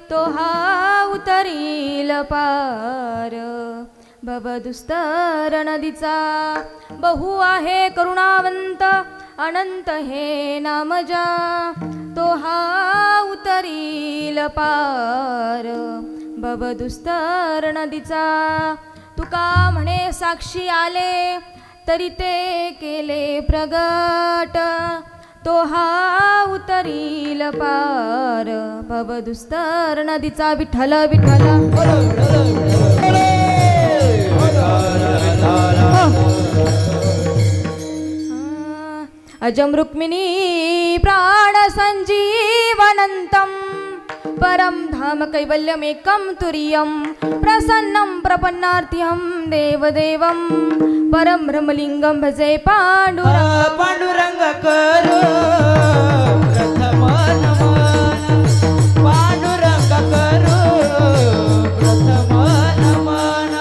तो हा उतरील पार भवदुस्तर नदीचा बहु आहे करुणावंत अनंत हे नामजा तो हा उतरील पार भवदुस्तर नदीचा तुका म्हणे साक्षी आले तरी ते केले प्रगट तो हा उतरील पार भवदुस्तर नदीचा विठ्ठल विठ्ठल अजम रुक्मिणी प्राण संजीवनंतम परम धाम कैवल्यमेकं तुरीयं प्रसन्नं प्रपन्नार्थ्यं देवदेवं परम ब्रह्मलिंगं भजे पांडुरंग पांडुरंग करो प्रथम नमन पांडुरंग करो प्रथम नमन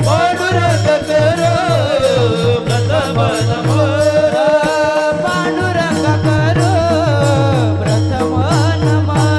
पांडुरंग करो प्रथम नमन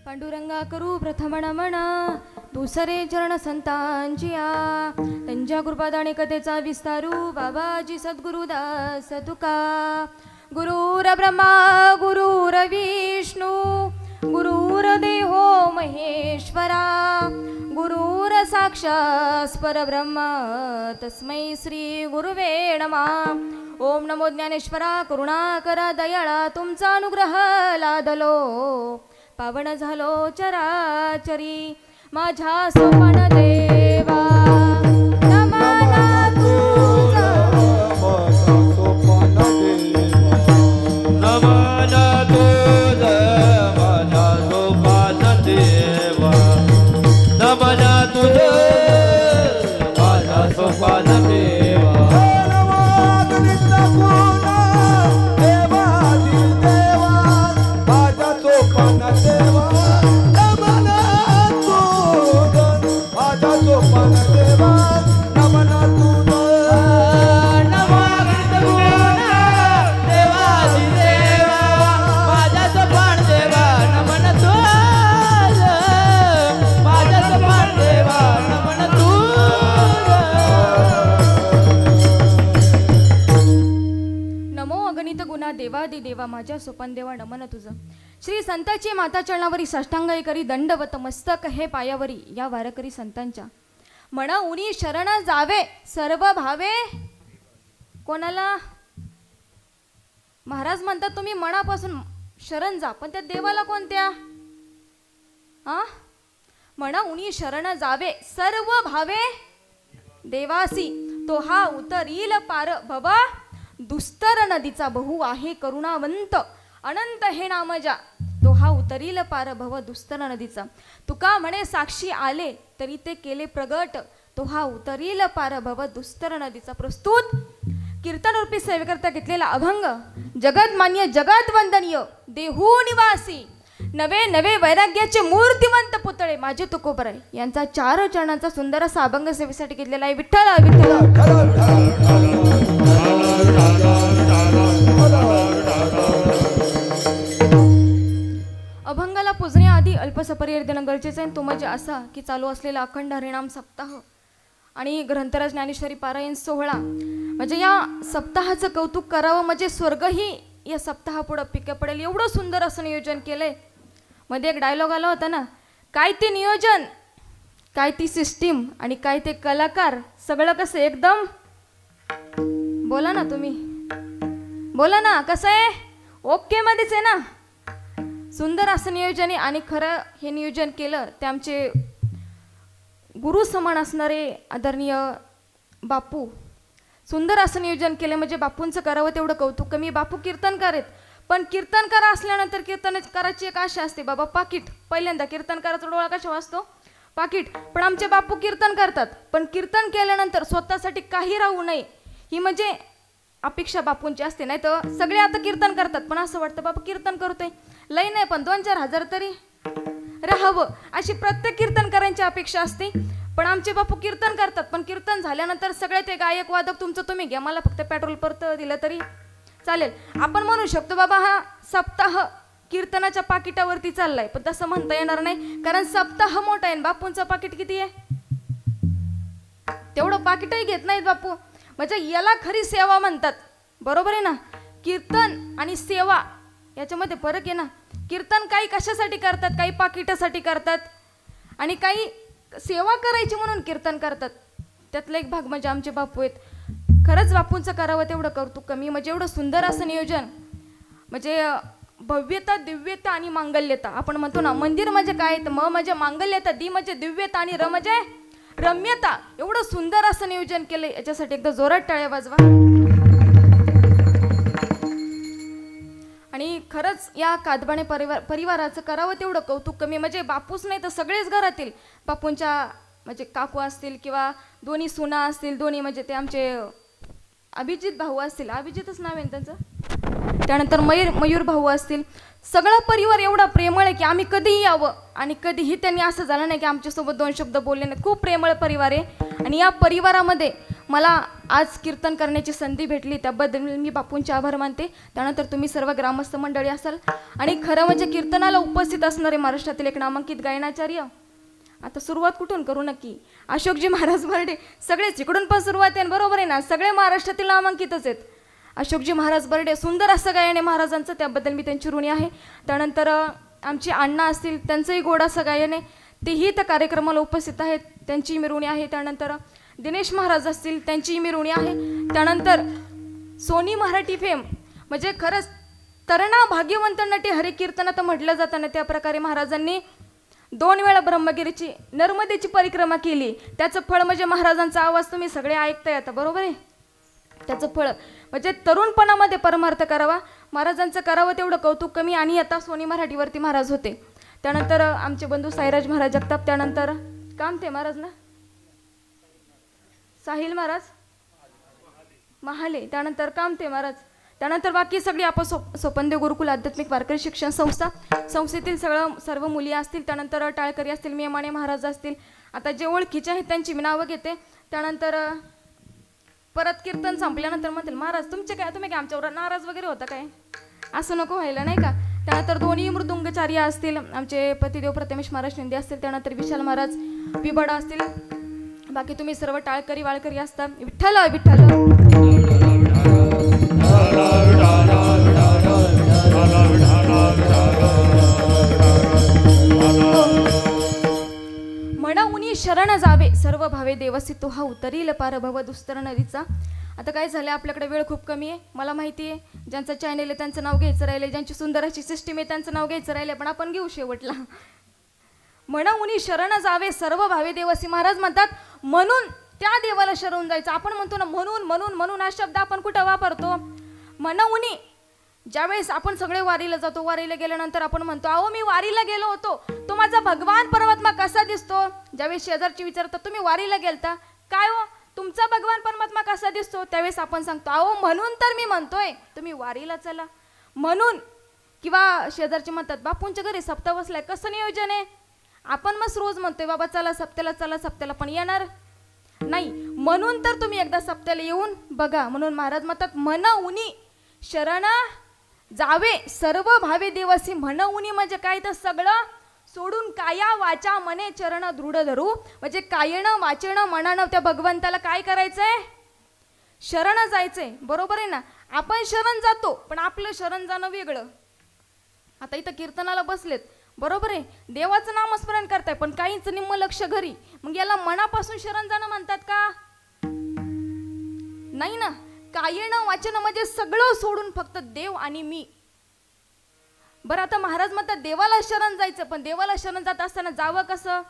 पांडुरंग करो प्रथम नमन दुसरे चरण संतांचिया त्यांच्या कृपादाने कथेचा विस्तारू बाबाजी सद्गुरुदास तुका गुरुर ब्रह्मा गुरुर विष्णू गुरुर्देहो महेश्वरा गुरुर साक्षात् परब्रह्म तस्मै श्री गुरुवे नमः ओम नमो ज्ञानेश्वरा करुणाकरा दयाळा तुमचा अनुग्रह लादलो पावन झालो चराचरी माझ्या सोपान देवा नमना तुझा सोपान देवा नमना तुझा माझ्या सोपान देवा नमना तुझा माझ्या सोपान देवा देवादी देवा माझ्या सोपान देवा नमन तुझं श्री संताची माता चरणावरी साष्टांग करी दंडवत मस्तक हे पायावरी या वारकरी संतांच्या म्हणा उनी शरण जावे सर्व भावे कोणाला महाराज म्हणतात तुम्ही मनापासून शरण जा पण त्या देवाला कोणत्या म्हणा उनी शरण जावे सर्व भावे देवासी तो हा उतरील पार भवा दुस्तर नदीचा बहु आहे करुणावंत अनंत हे नामजा तो हा उतरील पार भव दुस्तर नदीचा तुका म्हणे साक्षी आले तरी ते केले प्रगट तो हा उतरील पार भव दुस्तर नदीचा प्रस्तुत कीर्तन रूपी सेवेकरता घेतलेला अभंग जगतमान्य जगत वंदनीय देहू निवासी नवे नवे वैराग्याचे मूर्तिवंत पुतळे माझे तुकोबराय यांचा 4 चरणांचा सुंदर असा अभंग सेवेसाठी घेतलेला आहे विठ्ठल विठ्ठल अभंगाला पुजण्याआधी अल्पसपर्याय देणं गरजेचं आहे तो म्हणजे असा की चालू असलेला अखंड हरिनाम सप्ताह आणि ग्रंथराज ज्ञानेश्वरी पारायण सोहळा म्हणजे या सप्ताहाचं कौतुक करावं म्हणजे स्वर्गही या सप्ताहापुढं पिकं पडेल एवढं सुंदर असं नियोजन केलंय. मध्ये एक डायलॉग आला होता ना, काय ते नियोजन, काय ती सिस्टीम आणि काय ते कलाकार, सगळं कसं एकदम. बोला ना तुम्ही, बोला ना, कसं आहे, ओके मध्येच आहे ना. सुंदर असं नियोजन आहे. आणि खरं हे नियोजन केलं ते आमचे गुरु समान असणारे आदरणीय बापू. सुंदर असं नियोजन केलं, म्हणजे बापूंचं करावं तेवढं कौतुक कमी. बापू कीर्तनकार आहेत, पण कीर्तनकार असल्यानंतर कीर्तनकाराची एक आशा असते बाबा पाकिट. पहिल्यांदा कीर्तनकाराचा डोळा कशा वाचतो, पाकिट. पण आमचे बापू कीर्तन करतात, पण कीर्तन केल्यानंतर स्वतःसाठी काही राहू नये ही म्हणजे अपेक्षा बापूंची असते. नाही तर सगळे आता कीर्तन करतात, पण असं वाटतं बाबा कीर्तन करतोय, लई नाही पण 2-4 हजार तरी राहावं, अशी प्रत्येक कीर्तनकारांची अपेक्षा असते. पण आमचे बापू कीर्तन करतात, पण कीर्तन झाल्यानंतर सगळे ते गायक वादक तुमचं तुम्ही घ्या, मला फक्त पेट्रोल परत दिलं तरी चालेल. आपण म्हणू शकतो बाबा हा सप्ताह कीर्तनाच्या पाकिटावरती चाललाय, पण तसं म्हणता येणार नाही, कारण सप्ताह मोठा आहे. बापूंचं पाकिट किती आहे, तेवढं पाकिटही घेत नाहीत बापू. म्हणजे याला खरी सेवा म्हणतात, बरोबर आहे ना. कीर्तन आणि सेवा याच्यामध्ये फरक आहे ना. कीर्तन काही कशासाठी करतात, काही पाकिटासाठी करतात, आणि काही सेवा करायची म्हणून कीर्तन करतात. त्यातला एक भाग म्हणजे आमचे बापू आहेत. खरंच बापूंचं करावं तेवढं कौतुक कमी. म्हणजे एवढं सुंदर असं नियोजन, म्हणजे भव्यता, दिव्यता आणि मांगल्यता. आपण म्हणतो ना मंदिर म्हणजे काय, तर म म्हणजे मांगल्यता, दी म्हणजे दिव्यता आणि र म्हणजे रम्यता. एवढं सुंदर असं नियोजन केलंय, याच्यासाठी एकदा जोरात टाळ्या वाजवा. आणि खरंच या कादबाणे परिवाराचं करावं तेवढं कौतुक कमी. म्हणजे बापूच नाही तर सगळेच घरातील बापूंच्या म्हणजे काकू असतील किंवा दोन्ही सुना असतील, दोन्ही म्हणजे ते आमचे अभिजित भाऊ असतील, अभिजितच नाव आहे त्यांचं, त्यानंतर मयूर भाऊ असतील, सगळा परिवार एवढा प्रेमळ आहे की आम्ही कधीही यावं आणि कधीही त्यांनी असं झालं नाही की आमच्यासोबत 2 शब्द बोलले नाहीत. खूप प्रेमळ परिवार आहे. आणि या परिवारामध्ये मला आज कीर्तन करण्याची संधी भेटली, त्याबद्दल मी बापूंचे आभार मानते. त्यानंतर तुम्ही सर्व ग्रामस्थ मंडळी असाल, आणि खरं म्हणजे कीर्तनाला उपस्थित असणारे महाराष्ट्रातील एक नामांकित गायनाचार्य. आता सुरुवात कुठून करू नक्की, अशोकजी महाराज बर्डे, सगळेच इकडून पण सुरुवात आहे, बरोबर आहे ना, सगळे महाराष्ट्रातील नामांकितच आहेत. अशोकजी महाराज बर्डे, सुंदर असं गायन आहे महाराजांचं, त्याबद्दल मी त्यांची ऋणी आहे. त्यानंतर आमची अण्णा असतील, त्यांचंही गोड असं गायन आहे, तेही त्या कार्यक्रमाला उपस्थित आहेत, त्यांची मी ऋणी आहे. त्यानंतर दिनेश महाराज असतील, त्यांची मी ऋणी आहे. त्यानंतर सोनी मराठी फेम, म्हणजे खरंच तरणा भाग्यवंत नटी हरिकीर्तनात म्हटलं जातं ना, त्या प्रकारे महाराजांनी 2 वेळा ब्रह्मगिरीची नर्मदेची परिक्रमा केली. त्याचं फळ म्हणजे महाराजांचा आवाज तुम्ही सगळे ऐकताय आता, बरोबर आहे. त्याचं फळ म्हणजे तरुणपणामध्ये परमार्थ करावा, महाराजांचं करावं तेवढं कौतुक कमी. आणि आता सोनी मराठीवरती महाराज होते. त्यानंतर आमचे बंधू साईराज महाराज जगताप, त्यानंतर कामते महाराज ना, साहिल महाराज महाले, त्यानंतर कामते महाराज, त्यानंतर बाकी सगळी आपण सोपंदेव गुरुकुल आध्यात्मिक वारकरी शिक्षण संस्थेतील सर्व मुली असतील. त्यानंतर टाळकरी असतील, मेमाणे महाराज असतील. आता जे ओळखीचे आहेत त्यांची मी नावं घेते. त्यानंतर परत कीर्तन संपल्यानंतर म्हणतील महाराज तुमचे काय, तुम्ही काय आमच्यावर नाराज वगैरे होता काय, असं नको व्हायला नाही का. त्यानंतर दोन्ही मृदुंगचार्य असतील, आमचे पतिदेव प्रथमेश महाराज शिंदे असतील, त्यानंतर विशाल महाराज विबडा असतील. बाकी तुम्ही सर्व टाळकरी वाळकरी असता. विठ्ठल विठ्ठल. म्हणा उनी शरण जावे सर्व भावे देवसी तो हा उतरील पार भव दुस्तर नदीचा. आता काय झालं, आपल्याकडे वेळ खूप कमी आहे, मला माहिती आहे. ज्यांचं चॅनेल आहे त्यांचं नाव घ्यायचं राहिले, ज्यांची सुंदर अशी सिस्टीम आहे त्यांचं नाव घ्यायचं राहिले, पण आपण घेऊ शेवटला. म्हणा उनी शरण जावे सर्व भावे देवसी. महाराज म्हणतात म्हणून त्या देवाला शरण जायचं. आपण म्हणतो ना म्हणून म्हणून म्हणून हा शब्द आपण कुठं वापरतो, म्हणा उनी. ज्यावेळेस आपण सगळे वारीला जातो, वारीला गेल्यानंतर आपण म्हणतो अहो मी वारीला गेलो होतो, तो माझा भगवान परमात्मा कसा दिसतो. ज्यावेळेस शेजारची विचारतात तुम्ही वारीला गेलता काय हो, तुमचा भगवान परमात्मा कसा दिसतो, त्यावेळेस आपण सांगतो अहो म्हणून तर मी म्हणतोय तुम्ही वारीला चला म्हणून. किंवा शेजारची म्हणतात बापूंच्या घरी सप्ताह बसलाय, कसं नियोजन आहे. आपण मग रोज म्हणतोय बाबा चला सप्त्याला, पण येणार नाही. म्हणून तर तुम्ही एकदा सप्त्याला येऊन बघा. म्हणून महाराज म्हणतात म्हणा उनी शरण जावे सर्व भावे देवसी. म्हण उनी म्हणजे काय, तर सगळं सोडून काया वाचा मने चरण दृढ धरू. म्हणजे कायनं वाचणं मनानं त्या भगवंताला काय करायचंय, शरण जायचंय, बरोबर आहे ना. आपण शरण जातो पण आपलं शरण जाणं वेगळं. आता इथं कीर्तनाला बसलेत, बरोबर आहे, देवाचं नामस्मरण करताय, पण काहीच निम्म लक्ष घरी. मग याला मनापासून शरण जाणं म्हणतात का? नाही ना. कायेनं वाचन म्हणजे सगळं सोडून फक्त देव आणि मी. बरं, आता महाराज म्हणतात देवाला शरण जायचं, पण देवाला शरण जात असताना जावं कसं?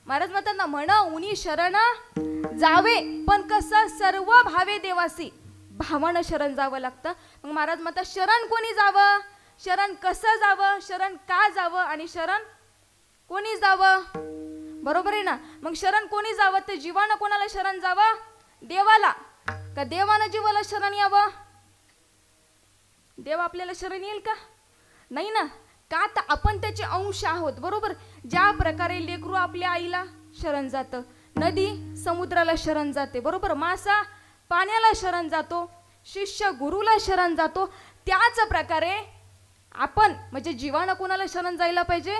महाराज म्हणतात ना, म्हण उनी शरण जावे, पण कसं? सर्व भावे देवासी. भावानं शरण जावं लागतं. मग महाराज म्हणतात शरण कोणी जावं, शरण कसं जावं, शरण का जावं आणि शरण कोणी जावं, बरोबर आहे ना. मग शरण कोणी जावं? तर जीवानं कोणाला शरण जावं? देवाला. का देवानं जीवाला शरण यावं? देव आपल्याला शरण येईल का? नाही ना. का? तर आपण त्याचे अंश आहोत, बरोबर. ज्या प्रकारे लेकरू आपल्या आईला शरण जातं, नदी समुद्राला शरण जाते, बरोबर, मासा पाण्याला शरण जातो, शिष्य गुरुला शरण जातो, त्याच प्रकारे आपण म्हणजे जीवानं कोणाला शरण जायला पाहिजे?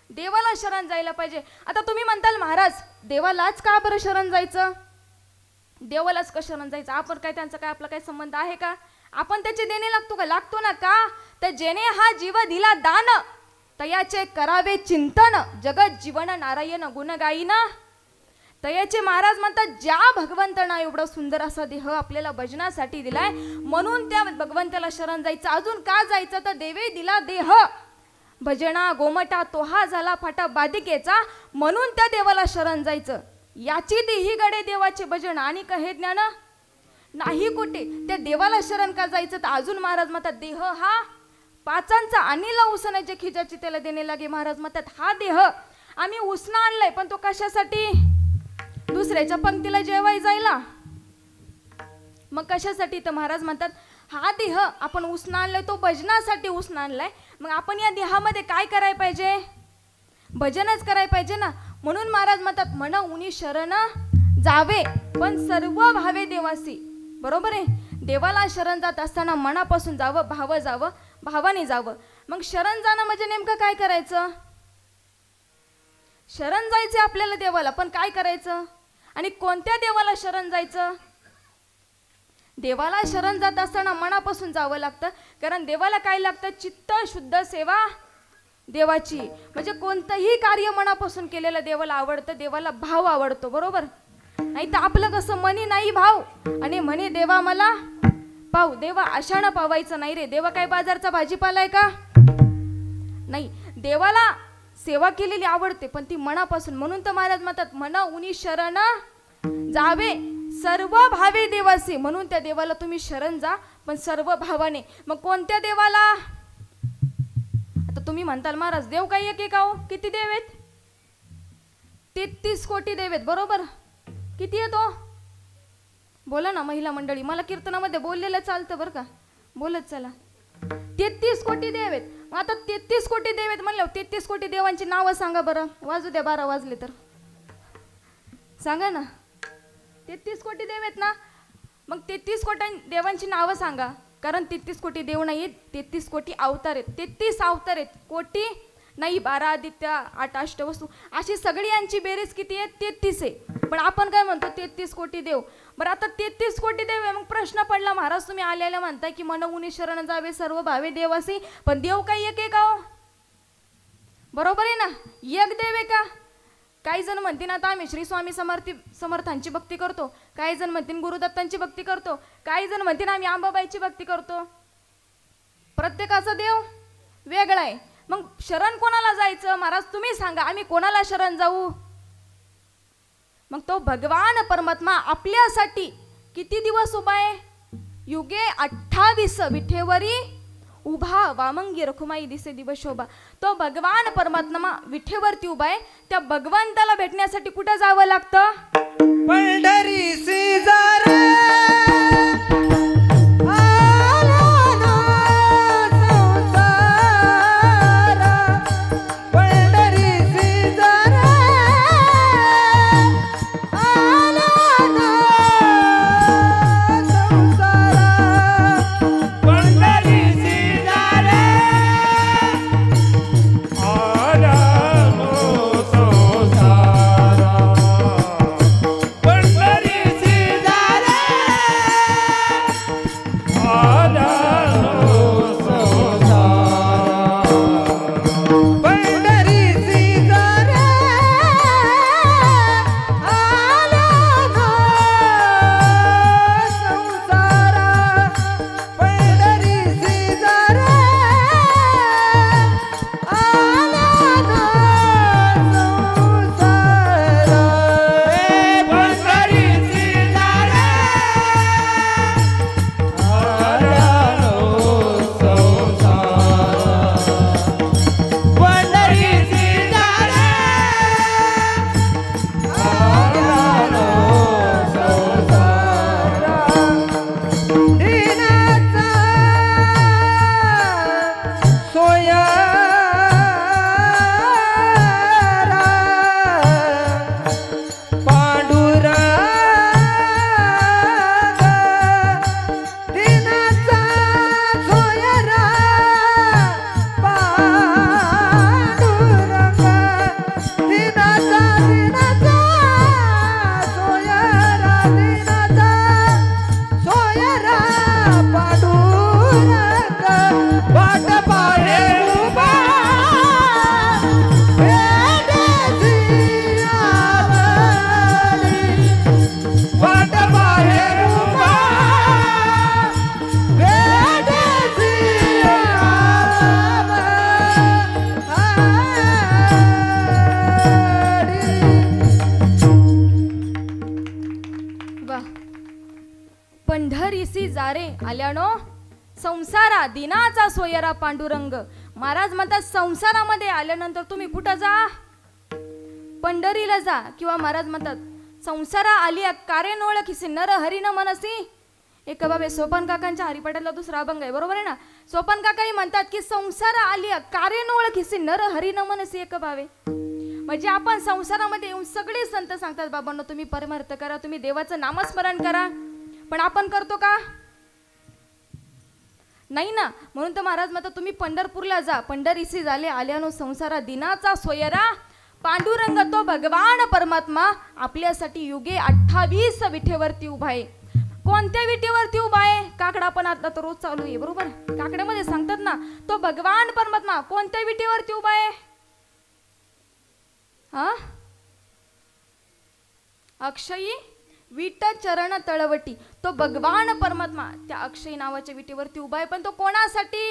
देवाला शरण जायला पाहिजे. आता तुम्ही म्हणताल महाराज देवालाच का बरं शरण जायचं? देवालाच का शरण जायचं? आपण काय त्यांचा काय आपला काय संबंध आहे का? आपण त्याचे देणे लागतो का? लागतो ना. का? तर जेणे हा जीव दिला दान, तयाचे करावे चिंतन, जगत जीवन नारायण गुण गाईन. तयाचे महाराज म्हणतात ज्या भगवंतानं एवढा सुंदर असा देह आपल्याला भजनासाठी दिलाय, म्हणून त्या भगवंताला शरण जायचं. अजून का जायचं? तर देवे दिला देह भजना गोमटा, तो हा झाला फाटा बाधिकेचा, म्हणून त्या देवाला शरण जायचं. याची देही गडे देवाचे भजन आणि का हे ज्ञान नाही कुठे. त्या देवाला शरण का जायचं? तर अजून महाराज म्हणतात देह हा पाचांचा अनिला उसण्याच्या खिजाची त्याला देणे लागे. महाराज म्हणतात हा देह आम्ही उसना आणलाय, पण तो कशासाठी? दुसऱ्याच्या पंक्तीला जेवाय जायला. मग कशासाठी? तर महाराज म्हणतात हा देह आपण उसना आणलाय, तो भजनासाठी उसना आणलाय. मग आपण या देहामध्ये काय करायला पाहिजे? भजनच करायला पाहिजे ना. म्हणून महाराज म्हणतात म्हण उनी शरण जावे, पण सर्व भावे देवासी, बरोबर आहे. देवाला शरण जात असताना मनापासून जावं, भाव जावं, भावाने जावं. मग शरण जाणं म्हणजे नेमकं काय करायचं? शरण जायचे आपल्याला देवाला, पण काय करायचं आणि कोणत्या देवाला शरण जायचं? देवाला शरण जात असताना मनापासून जावं लागतं. कारण देवाला काय लागतं? चित्त शुद्ध सेवा देवाची. म्हणजे कोणतंही कार्य मनापासून केलेलं देवाला आवडतं, देवाला भाव आवडतो, बरोबर. नाही तर आपलं कसं मनी नाही भाव आणि म्हणे देवा मला पाव. देवा अशानं पावायचं नाही रे. देवा काय बाजारचा भाजीपाला आहे का? नाही. देवाला सेवा केलेली आवडते, पण ती मनापासून. म्हणून तर महाराज म्हणतात म्हण उनी शरण जावे, सर्व भावे देवासी. म्हणून त्या देवाला तुम्ही शरण जा, पण सर्व भावाने. मग कोणत्या देवाला? आता तुम्ही म्हणताल महाराज देव काही एक का हो? किती देव आहेत? 33 कोटी देव आहेत, बरोबर. किती येतो? बोला ना महिला मंडळी. मला कीर्तनामध्ये बोललेलं चालतं बरं का, बोलत चला. 33 कोटी देव आहेत. मग आता 33 कोटी देव आहेत म्हणलं, 33 कोटी देवांची नावं सांगा बरं. वाजू द्या 12 वाजले तर सांगा ना. 33 कोटी देव आहेत ना. मग 33 कोटी देवांची नावं सांगा. कारण 33 कोटी देव नाही आहेत, 33 कोटी अवतार आहेत. 33 अवतार आहेत, कोटी नाही. 12 आदित्य, 8 अष्टवस्तू, अशी सगळी यांची बेरीज किती आहे? 33 आहे. पण आपण काय म्हणतो? 33 कोटी देव. बरं, आता 33 कोटी देव आहे. मग प्रश्न पडला महाराज तुम्ही आलेला म्हणताय की मन उनी शरण जावे, सर्व भावे देवासी, पण देव काही एक आहे का हो? बरोबर आहे ना. एक देव आहे का? काही जण म्हणतील आता आम्ही श्री स्वामी समर्थांची भक्ती करतो, काही जण म्हणतील गुरुदत्तांची भक्ती करतो, काही जण म्हणतील आम्ही अंबाबाईची भक्ती करतो. प्रत्येकाचा देव वेगळा आहे. मग शरण कोणाला जायचं? महाराज तुम्ही सांगा, आम्ही कोणाला शरण जाऊ? मग तो भगवान परमात्मा आपल्यासाठी किती दिवस उभा आहे? युगे 28 विठेवरी उभा, वामंगी रखुमाई दिसे दिवस शोभा. तो भगवान परमात्मा विठेवरती उभा आहे. त्या भगवंताला भेटण्यासाठी कुठे जावं लागतं? पंढरी शेजार पंढरी जारे आल्यानो संसारा दिनाचा सोयरा पांडुरंग. महाराज म्हणतात संसारामध्ये आल्यानंतर तुम्ही कुठं जा, पंढरीला जा. किंवा महाराज म्हणतात संसारा आलिया कारेन ओळखीसी नर हरी न मनसी. एक बाबे सोपान काकांच्या हरिपाठातला दुसरा अभंग आहे, बरोबर आहे ना. सोपान काकाही म्हणतात की संसारा आलिया कारेन ओळखीसी नर हरी न मनसी. एक बाबे म्हणजे आपण संसारामध्ये येऊन सगळे संत सांगतात बाबांनो तुम्ही परमार्थ करा, तुम्ही देवाचं नामस्मरण करा, पण आपण करतो का, नाही ना. म्हणून तर महाराज म्हणतात तुम्ही पंढरपूरला जा. पंढरीसी झाले आल्यानो संसारा दिनाचा सोयरा पांडुरंग. तो भगवान परमात्मा आपल्यासाठी युगे 28 विठेवरती उभा आहे. कोणत्या विटेवरती उभा आहे, काकडा पण आता तर रोज चालू आहे, बरोबर. काकड्यामध्ये सांगतात ना तो भगवान परमात्मा कोणत्या विटेवरती उभा आहे. हा अक्षयी विट चरण तळवटी. तो भगवान परमात्मा त्या अक्षयी नावाच्या विटेवरती उभा आहे. पण तो कोणासाठी,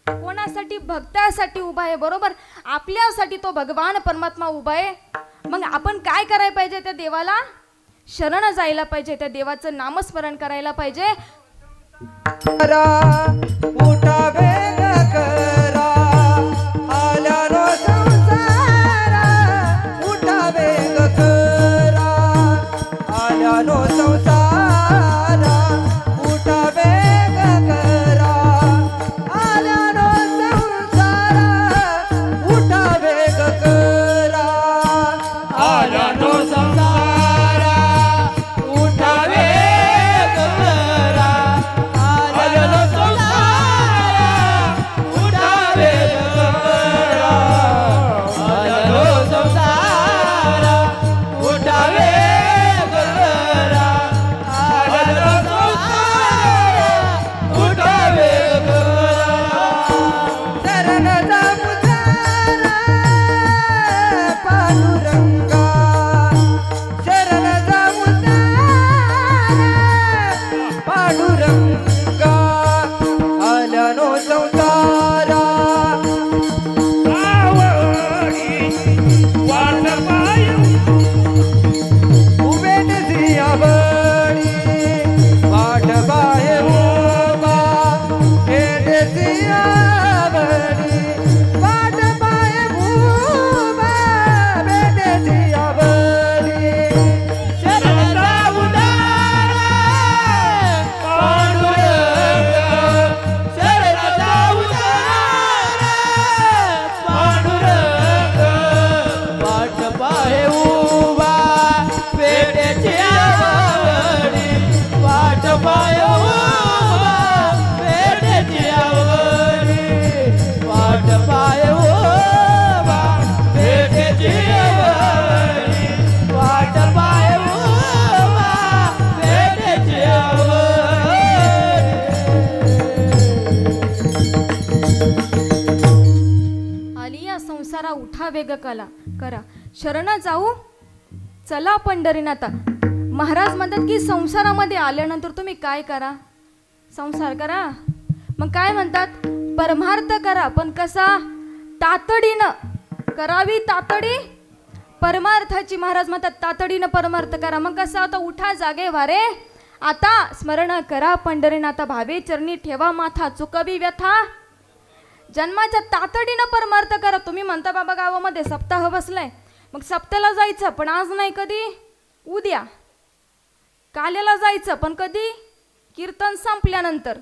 कोणासाठी, भक्तासाठी उभा आहे, बरोबर. आपल्यासाठी तो भगवान परमात्मा उभा आहे. मग आपण काय करायला पाहिजे, त्या देवाला शरण जायला पाहिजे, त्या देवाचं नामस्मरण करायला पाहिजे. उठा वेग करा आल्यानो संसारा. उठा वेग करा आल्यानो संसारा. उठा वेग करा आल्यानो संसारा. उठा वेग करा आल्यानो संसारा. उठा वेग करा आल्यानो संसारा. उठा वेग करा आल्यानो संसारा. उठा वेग करा आल्यानो संसारा. उठा वेग करा. शरण जाऊ तारा पांडुरंगा. शरण जाऊ तारा पांडुरंगा. आल्यानो संसारा. वाट पायू उभेट सियावडी वाट बाहे उभा. भेट सियावडी वाट बाहे उभा. भेट सियावडी. शरण जाऊ तारा पांडुरंग. शरण जाऊ तारा पांडुरंग. वाट पाहे उभा पेटेची आवडी. वाट पाहे उभा पेटेची आवडी. वाट पाहे उभा पेटेची आवडी. वाट पाहे उभा पेटेची आवडी. आलिया संसारा उठा वेग करा शरण जाऊ चला पंढरीनाथा. महाराज म्हणतात की संसारामध्ये आल्यानंतर तुम्ही काय करा, संसार करा. मग काय म्हणतात, परमार्थ करा. पण कसा, तातडीनं करावी. तातडी परमार्थाची. महाराज म्हणतात तातडीनं परमार्थ करा. मग कसं, आता उठा जागे वारे आता स्मरण करा पंढरीनाथा. भावे चरणी ठेवा माथा चुकवी व्यथा. जन्माच्या तातडीनं परमार्थ करा. तुम्ही म्हणता बाबा गावामध्ये सप्ताह बसलाय, मग सप्त्याला जायचं पण आज नाही, कधी उद्या. काल्याला जायचं पण कधी, कीर्तन संपल्यानंतर,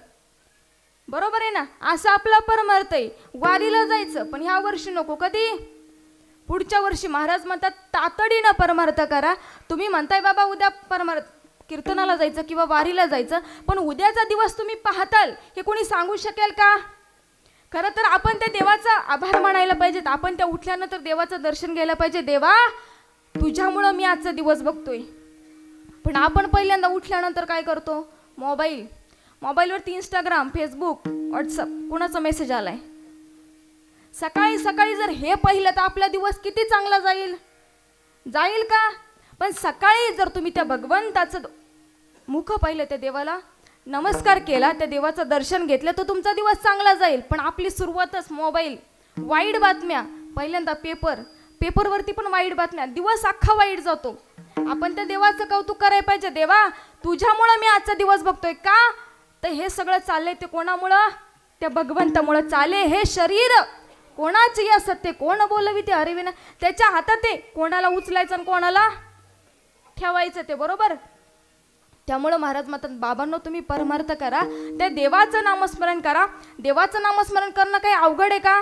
बरोबर आहे ना. असं आपला परमार्थ आहे. वारीला जायचं पण ह्या वर्षी नको, कधी पुढच्या वर्षी. महाराज म्हणतात तातडीनं परमार्थ करा. तुम्ही म्हणताय बाबा उद्या परमार्थ कीर्तनाला जायचं किंवा वारीला जायचं, पण उद्याचा दिवस तुम्ही पाहताल हे कोणी सांगू शकेल का. खरं तर आपण त्या देवाचा आभार मानायला पाहिजेत. आपण त्या उठल्यानंतर देवाचं दर्शन घ्यायला पाहिजे. देवा तुझ्यामुळं मी आजचा दिवस बघतोय. पण आपण पहिल्यांदा उठल्यानंतर काय करतो, मोबाईलवरती इंस्टाग्राम, फेसबुक, व्हॉट्सअप, कुणाचा मेसेज आलाय. सकाळी सकाळी जर हे पाहिलं तर आपला दिवस किती चांगला जाईल का. पण सकाळी जर तुम्ही त्या भगवंताचं मुख पाहिलं, त्या देवाला नमस्कार केला, त्या देवाचं दर्शन घेतलं, तर तुमचा दिवस चांगला जाईल. पण आपली सुरुवातच मोबाईल, वाईट बातम्या, पहिल्यांदा पेपरवरती पण वाईट बातम्या, दिवस अख्खा वाईट जातो. आपण त्या देवाचं कौतुक करायला पाहिजे. देवा तुझ्यामुळं मी आजचा दिवस बघतोय. का तर हे सगळं चाललंय ते कोणामुळं? त्या भगवंतामुळं चाले. हे शरीर कोणाची असत ते कोण बोलवी ते हरविना त्याच्या हातात ते कोणाला उचलायचं आणि कोणाला ठेवायचं ते बरोबर. त्यामुळं महाराज म्हणतात बाबांनो तुम्ही परमार्थ करा, त्या देवाचं नामस्मरण करा. देवाचं नामस्मरण करणं काही अवघड आहे का?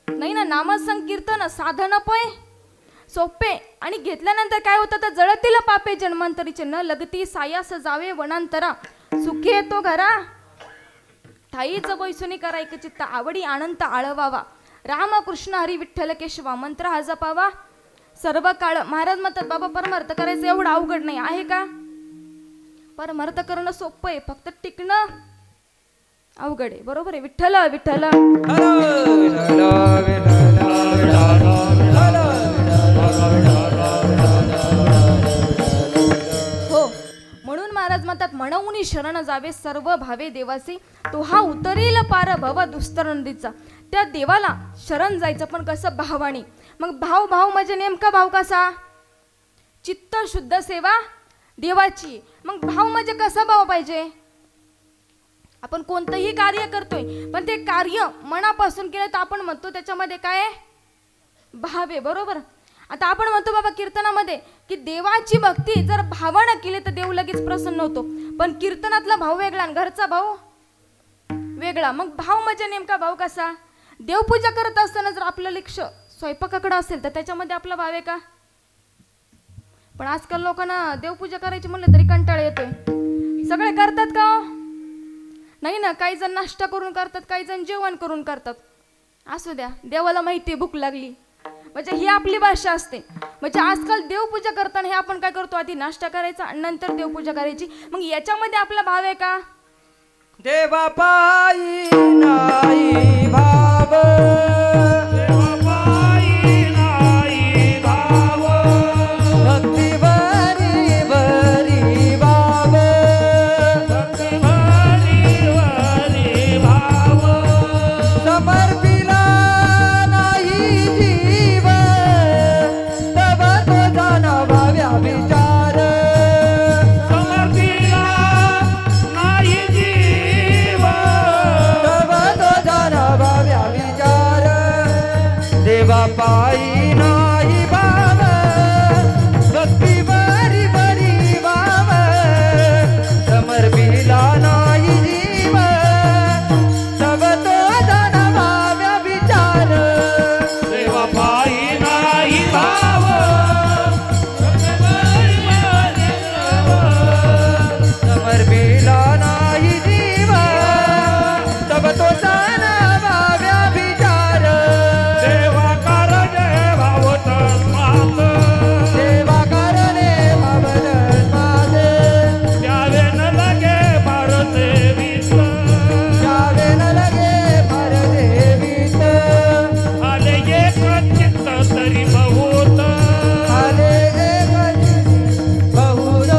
नाही ना. नामसंकीर्तन साधन पय सोपे आणि घेतल्यानंतर काय होतं तर जळतील पापे जन्मांतरीचे न लगती सायास जावे वनांतरा सुखी येतो घरा ठाईच बैसुनी करा एक चित्त आवडी अनंत आळवावा रामकृष्ण हरी विठ्ठल केशवा मंत्र हा जपावा सर्व काळ. महाराज म्हणतात बाबा परमार्थ करायचं एवढं अवघड नाही आहे का? परमार्थ करणं सोपं आहे, फक्त टिकणं अवघड आहे. बरोबर आहे. विठ्ठल विठ्ठल हो. म्हणून महाराज म्हणतात म्हणून शरण जावे सर्व भावे देवासी तो हा उतरील पार भव दुस्तर नदीचा. त्या देवाला शरण जायचं पण कसं? भावानी. मग भाव म्हणजे नेमका भाव कसा? चित्त शुद्ध सेवा देवाची. मग भाव म्हणजे कसा भाव पाहिजे? आपण कोणतंही कार्य करतोय पण ते कार्य मनापासून केलं तर आपण म्हणतो त्याच्यामध्ये काय आहे? भाव आहे. बरोबर. आता आपण म्हणतो बाबा कीर्तनामध्ये की देवाची भक्ती जर भावानं केली तर देव लगेच प्रसन्न होतो, पण कीर्तनातला भाव वेगळा आणि घरचा भाव वेगळा. मग भाव म्हणजे नेमका भाव कसा? देवपूजा करत असताना जर आपलं लक्ष स्वयंपाकाकडे असेल तर त्याच्यामध्ये आपला भाव आहे का? पण आजकाल लोकांना देवपूजा करायची म्हणलं तरी कंटाळा येतोय. सगळे करतात का? नाही ना. काही जण नाश्ता करून करतात, काही जण जेवण करून करतात. असू द्या, देवाला माहिती भूक लागली म्हणजे ही आपली भाषा असते. म्हणजे आजकाल देवपूजा करताना हे आपण काय करतो, आधी नाश्ता करायचा आणि नंतर देवपूजा करायची. मग याच्यामध्ये आपला भाव आहे का? देवा पायी नाही भाव, देवा पायी नाही भाव, भक्ती भरी भरी भाव, भक्ती भरी भरी भाव, समर्पिला नाही जीव तब तो जाण भाव्या विचार, समर्पिला नाही जीव तब तो जाण भाव्या विचार, देवा पायी नाही भाव, भक्ती भरी भरी भाव, समर्पिला नाही जीव तब तो जाण भाव्या विचार, देवा पायी नाही भाव, समर्पिला नाही जीव तब तो जाण भाव्या विचार, देवा कारणे भाव तन्मात, देवा कारणे भाव तन्मात, द्यावे न लगे भारदेवीत, द्यावे न लगे भारदेवीत, आले एक चित्त तरी बहुत, आले एक चित्त बहुत,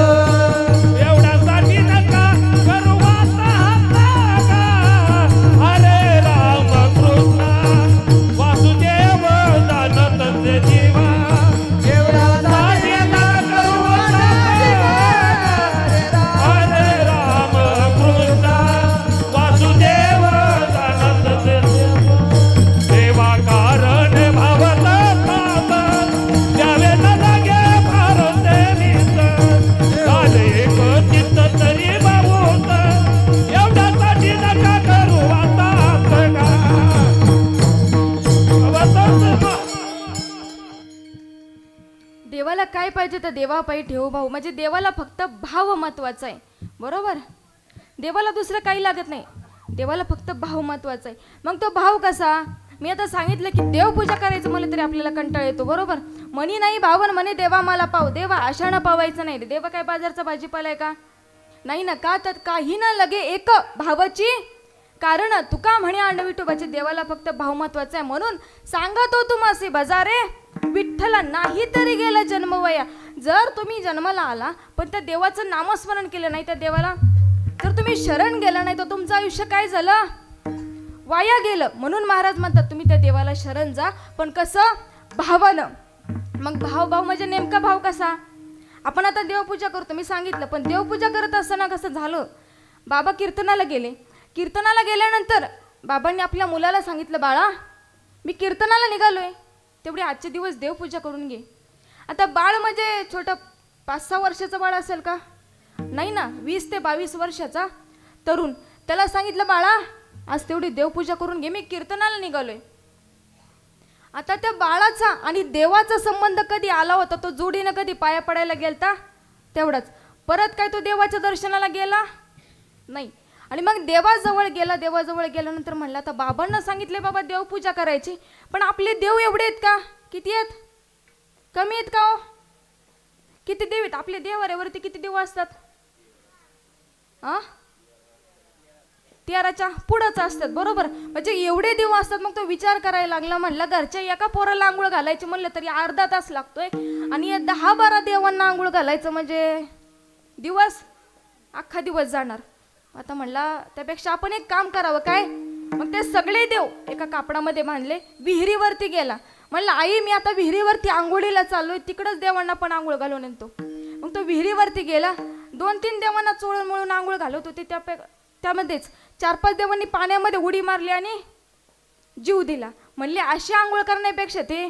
एवढ्यासाठी नका करू वाचा हाता, हरे राम कृष्ण वासुदेव दानत जीवा, एवढ्यासाठी नका करू वाचा, हरे राम कृष्ण वासुदेव दानत देवा कारण भावत द्यावे न लागे भारदेवीत, झाले एक चित्त तरी भावूत, एवढ्यासाठी नका करू आता देवाला काय पाहिजे तर देवा पायी ठेवू भाऊ. म्हणजे देवाला फक्त भाव महत्वाचा आहे. बरोबर. देवाला दुसरं काही लागत नाही, देवाला फक्त भाव महत्वाचा आहे. मग तो भाव कसा? मी आता सांगितलं की देवपूजा करायचं मला तरी आपल्याला कंटाळा येतो. बरोबर. म्हणी नाही भावन म्हणे देवा मला पाव, देवा आशानं पावायचं नाही. देवा काय बाजारचा भाजीपाला आहे का? नाही ना. का तर काही ना लगे एक भावाची कारण तुका म्हणे आंड विठोबाचे, देवाला फक्त भाव महत्वाचा आहे. म्हणून सांगतो तुम्हासे बजारे विठ्ठला नाही तरी गेला जन्मवया. जर तुम्ही जन्माला आला पण त्या देवाचं नामस्मरण केलं नाही, त्या देवाला जर तुम्ही शरण गेला नाही तर तुमचं आयुष्य काय झालं? वाया गेलं. म्हणून महाराज म्हणतात तुम्ही त्या देवाला शरण जा, पण कसं? भावानं. मग भाव म्हणजे नेमका भाव कसा? आपण आता देवपूजा करतो, मी सांगितलं, पण देवपूजा करत असताना कसं झालं, बाबा कीर्तनाला गेले. कीर्तनाला गेल्यानंतर बाबांनी आपल्या मुलाला सांगितलं, बाळा मी कीर्तनाला निघालोय, तेवढे आजचे दिवस देवपूजा करून घे. आता बाळ म्हणजे छोटं 5-6 वर्षाचं बाळ असेल का? नाही ना, 20 ते 22 वर्षाचा तरुण. त्याला सांगितलं, बाळा आज तेवढी देवपूजा करून घे, मी कीर्तनाला निघालोय. आता त्या बाळाचा आणि देवाचा संबंध कधी आला होता? तो जोडीनं कधी पाया पडायला गेलता तेवढाच. परत काय तो देवाच्या दर्शनाला गेला नाही. आणि मग देवाजवळ गेल्यानंतर म्हणला, आता बाबांना सांगितले बाबा देवपूजा करायची, पण आपले देव एवढे आहेत का? किती आहेत? कमी आहेत का हो? किती देव आहेत आपले? देवाऱ्यावरती किती देव असतात? 13च्या पुढंच असतात, बरोबर. म्हणजे एवढे देव असतात. मग तो विचार करायला लागला, म्हणला घरच्या एका पोराला आंघोळ घालायची म्हणलं तरी अर्धा तास लागतोय, आणि 10-12 देवांना आंघोळ घालायचं म्हणजे अख्खा दिवस जाणार. आता म्हणला त्यापेक्षा आपण एक काम करावं. काय? मग ते सगळे देव एका कापडामध्ये बांधले, विहिरीवरती गेला. म्हणलं आई मी आता विहिरीवरती आंघोळीला चाललोय, तिकडच देवांना पण आंघोळ घालून येतो. मग तो विहिरीवरती गेला. 2-3 देवांना चोळून मळून आंघोळ घालत होते. त्यामध्येच 4-5 देवांनी पाण्यामध्ये उडी मारली आणि जीव दिला. म्हणले अशी आंघोळ करण्यापेक्षा ते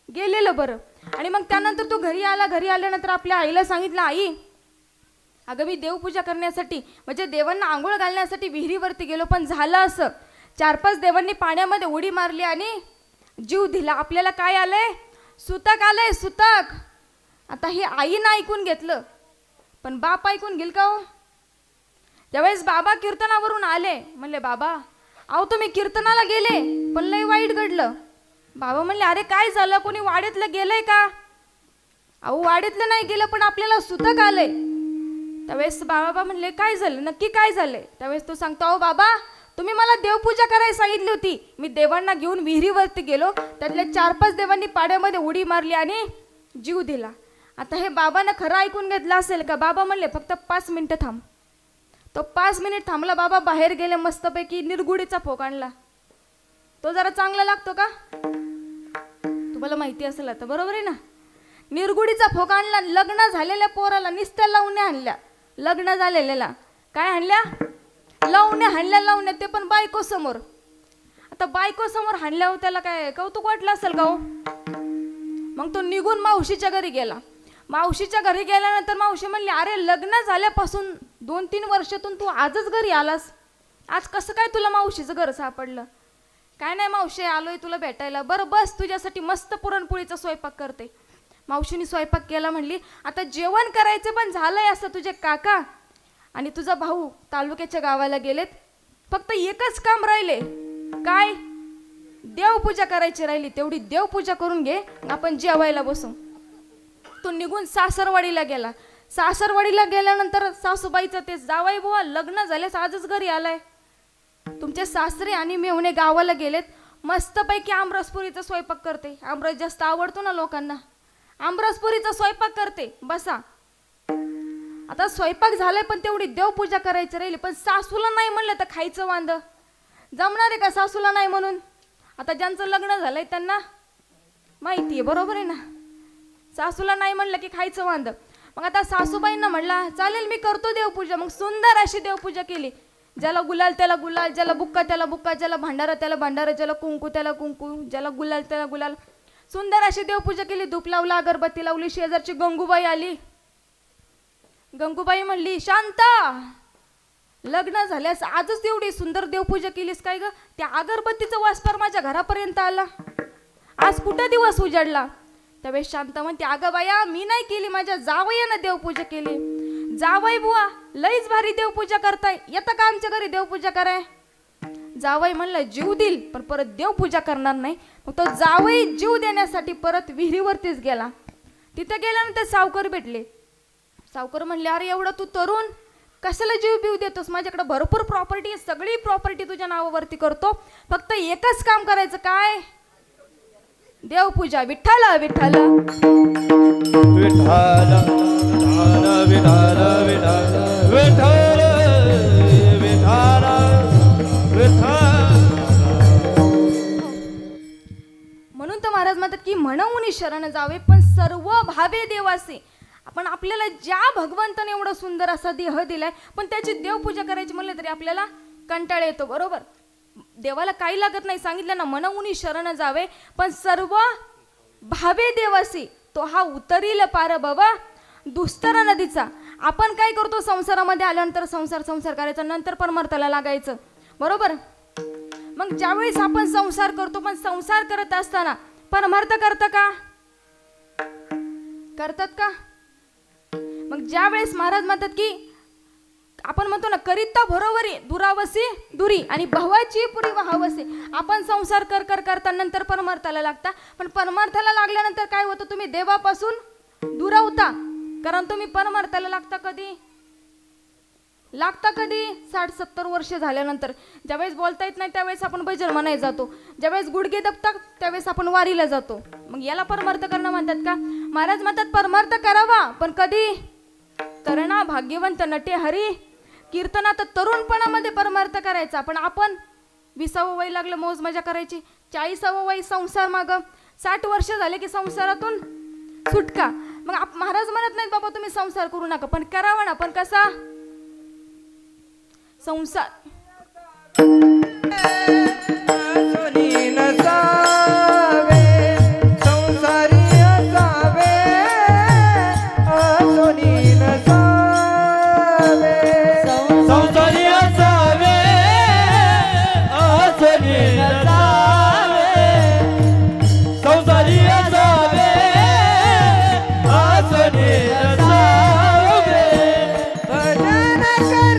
गेलेलं बरं. आणि मग त्यानंतर तो घरी आला. घरी आल्यानंतर आपल्या आईला सांगितलं, आई अगं मी देवपूजा करण्यासाठी म्हणजे देवांना आंघोळ घालण्यासाठी विहिरीवरती गेलो, पण झालं असं 4-5 देवांनी पाण्यामध्ये उडी मारली आणि जीव दिला. आपल्याला काय आलंय? सुतक आलंय, सुतक. आता हे आईनं ऐकून घेतलं, पण बाप ऐकून घेईल का हो? ज्यावेळेस बाबा कीर्तनावरून आले, म्हणले बाबा अहो तुम्ही कीर्तनाला गेले पण लय वाईट घडलं. बाबा म्हणले अरे काय झालं? कोणी वाड्यातलं गेलंय का? अहो वाड्यातलं नाही गेलं, पण आपल्याला सुतक आलंय. त्यावेळेस बाबा म्हणले काय झालं? नक्की काय झालंय? त्यावेळेस तो सांगतो, अहो बाबा तुम्ही मला देवपूजा करायला सांगितली होती, मी देवांना घेऊन विहिरीवरती गेलो, त्यातल्या 4-5 देवांनी पाण्यामध्ये उडी मारली आणि जीव दिला. आता हे बाबांना खरं ऐकून घेतलं असेल का? बाबा म्हणले फक्त 5 मिनिटं थांब. तो 5 मिनिट थांबला. बाबा बाहेर गेले, मस्तपैकी निरगुडीचा फोक आणला. तो जरा चांगला लागतो का? तुम्हाला माहिती असेल आता, बरोबर आहे ना? निरगुडीचा फोक आणला. लग्न झालेल्या पोराला निस्त्या लावण्या आणल्या. लग्न झालेल्याला काय आणल्या? लावण्या हाणल्या. लावण्या ते पण बायको समोर. आता बायको समोर हाणल्यावर त्याला काय कौतुक वाटलं असेल का हो? मग तो निघून मावशीच्या घरी गेला. मावशीच्या घरी गेल्यानंतर मावशी म्हणली अरे लग्न झाल्यापासून 2-3 वर्षातून तू आजच घरी आलास, आज कसं काय तुला मावशीचं घर सापडलं? काय नाही मावशी आलोय तुला भेटायला. बरं बस तुझ्यासाठी मस्त पुरणपोळीचा स्वयंपाक करते. मावशीने स्वयंपाक केला. म्हणली आता जेवण करायचं पण झालंय असं, तुझे काका आणि तुझा भाऊ तालुक्याच्या गावाला गेलेत, फक्त एकच काम राहिले. काय? देवपूजा करायची राहिली. तेवढी देवपूजा करून घे, आपण जेवायला बसू. तो निघून सासरवाडीला गेला. सासरवाडीला गेल्यानंतर सासूबाईचं ते जावाई बुवा लग्न झाल्यास आजच घरी आलाय. तुमचे सासरे आणि मेहुणे गावाला गेलेत, मस्तपैकी आमरसपुरीचा स्वयंपाक करते. आमरस जास्त आवडतो ना लोकांना, आमरसपुरीचा स्वयंपाक करते. बसा. आता स्वयंपाक झालाय पण तेवढी देवपूजा करायची राहिली. पण सासूला नाही म्हणलं तर खायचं वांद जमणार आहे का? सासूला नाही म्हणून. आता ज्यांचं लग्न झालंय त्यांना माहिती आहे, बरोबर आहे ना? सासूला नाही म्हणलं की खायचं वांद. मग आता सासूबाईंना म्हणला चालेल मी करतो देवपूजा. मग सुंदर अशी देवपूजा केली. ज्याला गुलाल त्याला गुलाल, ज्याला बुक्का त्याला बुक्का, ज्याला भांडारा त्याला भांडारा, ज्याला कुंकू त्याला कुंकू, ज्याला गुलाल त्याला गुलाल. सुंदर अशी देवपूजा केली. धूप लावला, अगरबत्ती लावली. शेजारची गंगूबाई आली. गंगूबाई म्हणली शांता, लग्न झाल्यास आजच एवढी सुंदर देवपूजा केलीस काय ग? त्या अगरबत्तीचा वास पर माझ्या घरापर्यंत आला, आज कुठं दिवस उजाडला? त्यावेळेस शांता म्हणते अगं बाया मी नाही केली, माझ्या जावयानं देवपूजा केली. जावई बुवा लईच भारी देवपूजा करताय, येतं का आमच्या घरी देवपूजा कराय? जावई म्हणलं जीव देईल पण परत देवपूजा करणार नाही. मग तो जावई जीव देण्यासाठी परत विहिरीवरतीच गेला. तिथे गेल्यानंतर सावकर भेटले. सावकर म्हणले अरे एवढा तू तरुण कशाला जीव बिव देतोस? माझ्याकडे भरपूर प्रॉपर्टी आहे, सगळी प्रॉपर्टी तुझ्या नावावरती करतो, फक्त एकच काम करायचं. काय? देवपूजा. विठ्ठल विठ्ठल विठ्ठल विठ्ठल विठ्ठल विठ्ठल विठ्ठल विठ्ठल. म्हणून तर महाराज म्हणतात की म्हणून शरण जावे पण सर्व भावे देवासे. आपण आपल्याला ज्या भगवंताने एवढा सुंदर असा देह दिलाय पण त्याची देवपूजा करायची म्हणलं तरी आपल्याला कंटाळा येतो. बरोबर, देवाला काही लागत नाही. सांगितलं ना म्हणून शरण जावे पण सर्व भावे देवासी तो हा उतरील पार बाबा दुस्तर नदीचा. आपण काय करतो संसारामध्ये आल्यानंतर संसार करायचा, नंतर परमार्थाला लागायचं. बरोबर, मग ज्यावेळेस आपण संसार करतो पण संसार करत असताना परमार्थ करतात का? मग ज्यावेळेस महाराज म्हणतात की आपण म्हणतो ना करिता भरोवरी दुरावसी दुरी आणि भवाची पुरी वाहवसे. आपण संसार करता नंतर परमार्थाला लागता, पण परमार्थाला लागल्यानंतर काय होतं, तुम्ही देवापासून दुरावता. कारण तुम्ही परमार्थाला लागता कधी 60-70 वर्ष झाल्यानंतर. ज्यावेळेस बोलता येत नाही त्यावेळेस आपण भजन म्हणायला जातो, ज्यावेळेस गुडघे दबतात त्यावेळेस आपण वारीला जातो. मग याला परमार्थ करणं म्हणतात का? महाराज म्हणतात परमार्थ करावा पण कधी? तरणा भाग्यवंत नटे हरी कीर्तनात तरुणपणामध्ये परमार्थ करायचा. पण आपण 20वं वय लागलं मौज मजा करायची, 40वं वय संसार माग, 60 वर्ष झाले की संसारातून सुटका. मग महाराज म्हणत नाहीत बाबा तुम्ही संसार करू नका, पण करावा ना. पण कसा संसार? सोनी नसावे संसारी असावे, सोनी नसावे संसारी असावे असनी नसावे, संसारी असावे असनी नसावे. भजन करावे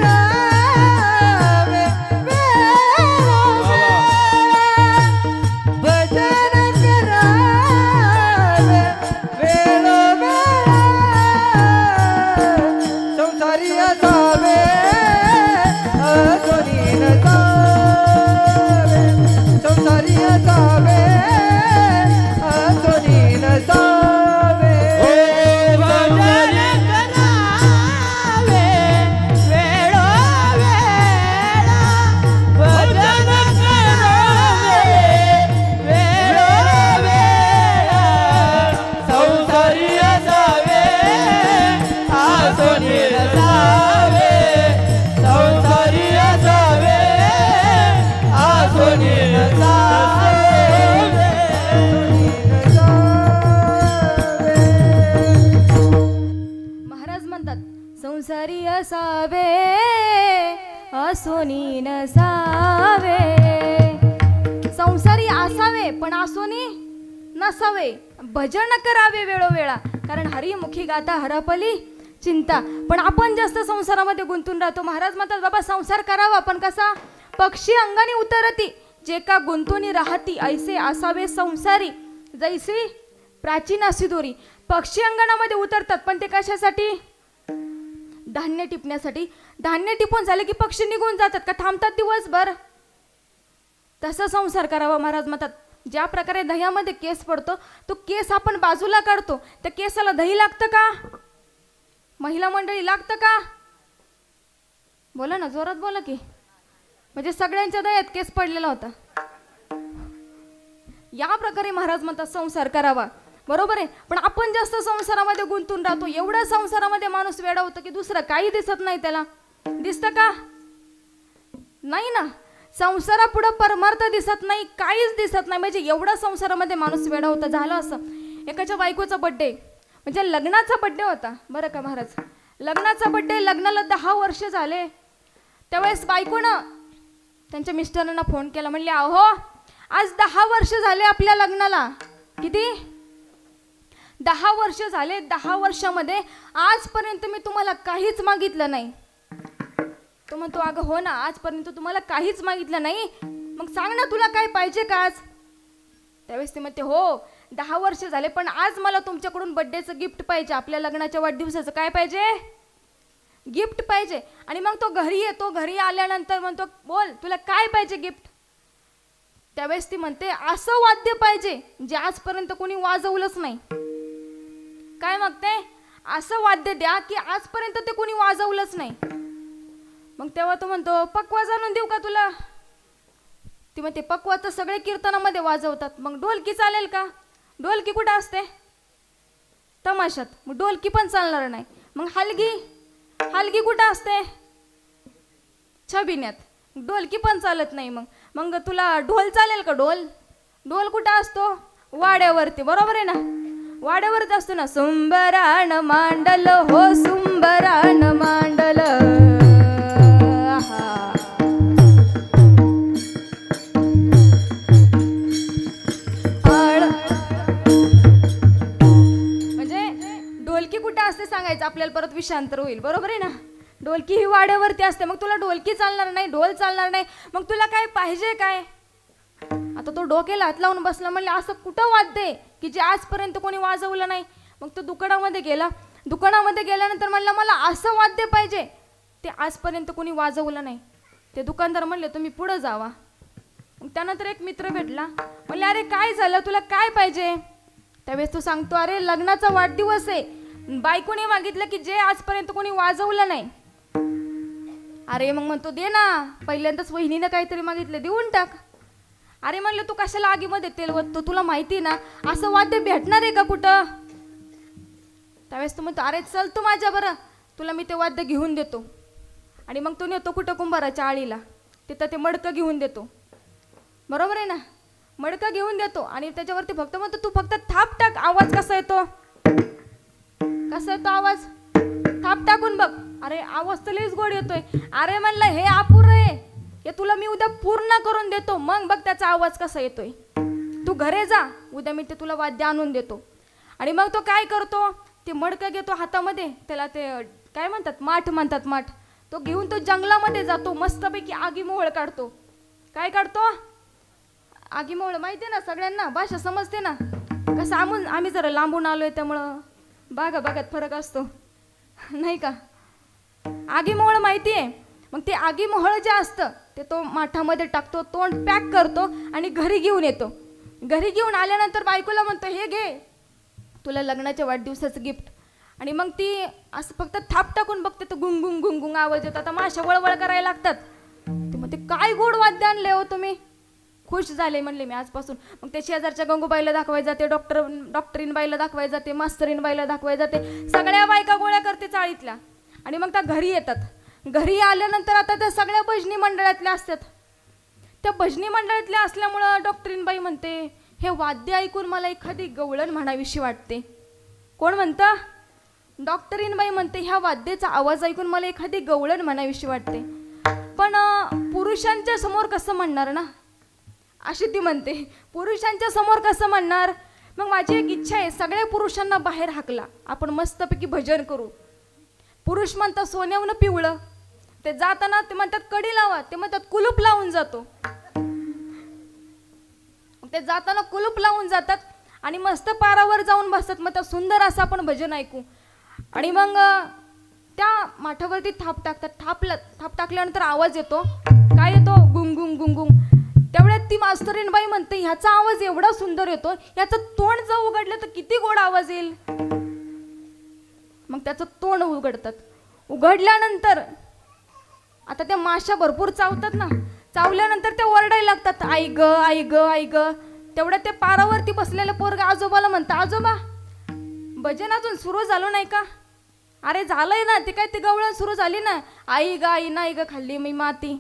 भजन करावे वेळोवेळा, संसारी असावे असोनी नसावे, संसारी असावे असोनी नसावे. ओ भजन करावे वेळोवेळा, भजन करावे वेळोवेळा, संसारी असावे आसोनी नसावे, संसारी असावे आसोनी नसावे. महाराज म्हणतात संसारी असावे असोनी नसावे. संसारी असावे पण असोनी नसावे. भजन करावे वेळोवेळा, कारण हरिमुखी गाता हरपली चिंता. पण आपण जास्त संसारामध्ये गुंतून राहतो. महाराज म्हणतात बाबा संसार करावा पण कसा? पक्षी अंगाने उतरती जे का गुंतून राहती, ऐसे असावे संसारी जैसी प्राचीन अशी दोरी. पक्षी अंगणामध्ये उतरतात पण ते कशासाठी? धान्य टिपण्यासाठी. धान्य टिपून झाले की पक्षी निघून जातात का थांबतात दिवसभर? तसा संसार करावा. महाराज म्हणतात ज्या प्रकारे दह्यामध्ये केस पडतो तो केस आपण बाजूला काढतो, त्या केसाला दही लागतं का? महिला मंडळी लागतं का? बोला ना, जोरात बोला की. म्हणजे सगळ्यांच्या दह्यात केस पडलेला होता. या प्रकारे महाराज म्हणतात संसार करावा. बरोबर आहे, पण आपण जास्त संसारामध्ये गुंतून राहतो. एवढा संसारामध्ये माणूस वेडा होतो की दुसरं काही दिसत नाही त्याला. दिसतं का? नाही ना. संसारापुढं परमार्थ दिसत नाही, काहीच दिसत नाही. म्हणजे एवढा संसारामध्ये माणूस वेडा होता. झालं असं, एकाच्या बायकोचा बड्डे म्हणजे लग्नाचा बड्डे होता बरं का महाराज. लग्नाचा बड्डे, लग्नाला 10 वर्ष झाले. त्यावेळेस बायकोनं त्यांच्या मिस्टरांना फोन केला, म्हणले अहो आज 10 वर्ष झाले आपल्या लग्नाला. किती? 10 वर्ष झाले. 10 वर्षामध्ये आजपर्यंत मी तुम्हाला काहीच मागितलं नाही. तो म्हणतो अगं हो ना, आजपर्यंत तुम्हाला काहीच मागितलं नाही, मग सांग ना तुला काय पाहिजे का आज? त्यावेळेस ते म्हणते हो 10 वर्ष झाले पण आज मला तुमच्याकडून बड्डेचं गिफ्ट पाहिजे. आपल्या लग्नाच्या वाढदिवसाचं काय पाहिजे? गिफ्ट पाहिजे. आणि मग तो घरी येतो. घरी आल्यानंतर म्हणतो बोल तुला काय पाहिजे गिफ्ट? त्यावेळेस ती म्हणते असं वाद्य पाहिजे जे आजपर्यंत कोणी वाजवलंच नाही. काय मागते? असं वाद्य द्या की आजपर्यंत ते कोणी वाजवलंच नाही. मग तेव्हा तो म्हणतो पक्वा जाणून देऊ का तुला? ती म्हणते पक्वा तर सगळे कीर्तनामध्ये वाजवतात, मग ढोलकी चालेल का? ढोलकी कुठं असते? तमाशात. मग ढोलकी पण चालणार नाही. मग हलगी, हलगी कुठं असते? छबिन्यात. ढोलकी पण चालत नाही. मग मग तुला ढोल चालेल का? ढोल, ढोल कुठं असतो? वाड्यावरती. बरोबर आहे ना, वाड्यावरती असतो ना. सुंबरान मांडल हो सुंबरान मांडल. म्हणजे ढोलकी कुठं असते सांगायचं आपल्याला, परत विषांतर होईल. बरोबर आहे ना, ढोलकी ही वाड्यावरती असते. मग तुला ढोलकी चालणार नाही, ढोल चालणार नाही, मग तुला काय पाहिजे काय? आता तो डोक्याला हात लावून बसला. म्हणले असं कुठं वाद्य आहे की जे आजपर्यंत कोणी वाजवलं नाही? मग तो दुकानामध्ये गेला. दुकानामध्ये गेल्यानंतर म्हणला मला असं वाद्य पाहिजे, ते आजपर्यंत कोणी वाजवलं नाही. ते दुकानदार म्हणले तुम्ही पुढं जावा. मग त्यानंतर एक मित्र भेटला. म्हणले अरे काय झालं, तुला काय पाहिजे? त्यावेळेस तो सांगतो अरे लग्नाचा वाढदिवस आहे, बायकोने मागितलं की जे आजपर्यंत कोणी वाजवलं नाही. अरे मग म्हणतो दे ना, पहिल्यांदाच वहिनीनं काहीतरी मागितलं, देऊन टाक. अरे म्हणलं तू कशाला आगीमध्ये तेल ओततो, तुला माहिती ना असं वाद्य भेटणार आहे का कुठं? त्यावेळेस तू म्हणतो अरे चल तू माझ्या बरं, तुला मी ते वाद्य घेऊन देतो. आणि मग तो नेतो कुठं? कुंभाराच्या आळीला. तिथं ते मडकं घेऊन देतो. बरोबर आहे ना, मडकं घेऊन देतो आणि त्याच्यावरती फक्त म्हणतो तू फक्त थाप टाक. आवाज कसा येतो? कसा येतो आवाज? थाप टाकून बघ. अरे आवाज तर लईच गोड येतोय. अरे म्हणलं हे अपुरं आहे, हे तुला मी उद्या पूर्ण करून देतो, मग बघ त्याचा आवाज कसा येतोय. तू घरे जा, उद्या मी ते तुला वाद्य आणून देतो. आणि मग तो काय करतो? ते मडकं घेतो हातामध्ये, त्याला ते काय म्हणतात, माठ म्हणतात, माठ. तो घेऊन तो जंगलामध्ये जातो, मस्तपैकी आगीमोहळ काढतो. काय काढतो? आगीमोहळ. माहिती आहे ना सगळ्यांना, भाषा समजते ना. कसं आम्ही जरा लांबून आलोय त्यामुळं बागात फरक असतो नाही का. आगीमोहळ माहिती आहे. मग ते आगीमोहळ जे असतं ते तो माठामध्ये टाकतो, तोंड पॅक करतो आणि घरी घेऊन येतो. घरी घेऊन आल्यानंतर बायकोला म्हणतो हे घे तुला लग्नाच्या वाढदिवसाचं गिफ्ट. आणि मग ती असं फक्त थाप टाकून बघते तर गुंगुंग गुंगुंग आवाज येतो. आता माशा वळवळ करायला लागतात. ते म्हणते काय गोड वाद्य आणले हो तुम्ही? खुश झाले म्हणले मी आजपासून. मग ते शेजारच्या गंगूबाईला दाखवाय जाते, डॉक्टरीन बाईला दाखवाय जाते, मास्तरीन बाईला दाखवाय जाते. सगळ्या बायका गोळ्या करते चाळीतल्या. आणि मग त्या घरी येतात. घरी आल्यानंतर आता त्या सगळ्या भजनी मंडळातल्या असतात. त्या भजनी मंडळातल्या असल्यामुळं डॉक्टरीन बाई म्हणते हे वाद्य ऐकून मला एखादी गवळण म्हणावीशी वाटते. कोण म्हणतं? डॉक्टरीन बाई म्हणते ह्या वाद्याचा आवाज ऐकून मला एखादी गवळण म्हणावीशी वाटते. पण पुरुषांच्या समोर कसं म्हणणार ना, अशी ती म्हणते. पुरुषांच्या समोर कसं म्हणणार? मग माझी एक इच्छा आहे, सगळ्या पुरुषांना बाहेर हाकला, आपण मस्तपैकी भजन करू. पुरुष म्हणतात सोन्यावनं पिवळं, ते जाताना ते म्हणतात कडी लावा, ते म्हणतात कुलूप लावून जातो. ते जाताना कुलूप लावून जातात आणि मस्त पारावर जाऊन बसतात. मग त्या सुंदर असं आपण भजन ऐकू. आणि मग त्या माठावरती थाप टाकतात. थाप टाकल्यानंतर आवाज येतो. काय येतो? गुंगुंग गुंगुंग. तेवढ्यात ती मास्तरीन बाई म्हणते ह्याचा आवाज एवढा सुंदर येतो, याचं तोंड जर उघडलं तर किती गोड आवाज येईल. मग त्याचं तोंड उघडतात. उघडल्यानंतर आता त्या माशा भरपूर चावतात ना, चावल्यानंतर ते ओरडायला लागतात आई ग आई ग आई ग. तेवढ्यात ते पारावरती बसलेलं पोरग आजोबाला म्हणतं आजोबा भजन अजून सुरू झालं नाही का? अरे झालंय ना, ते काय ते गवळण सुरू झाली ना. आई ग आई नाही ग खाल्ली मी माती.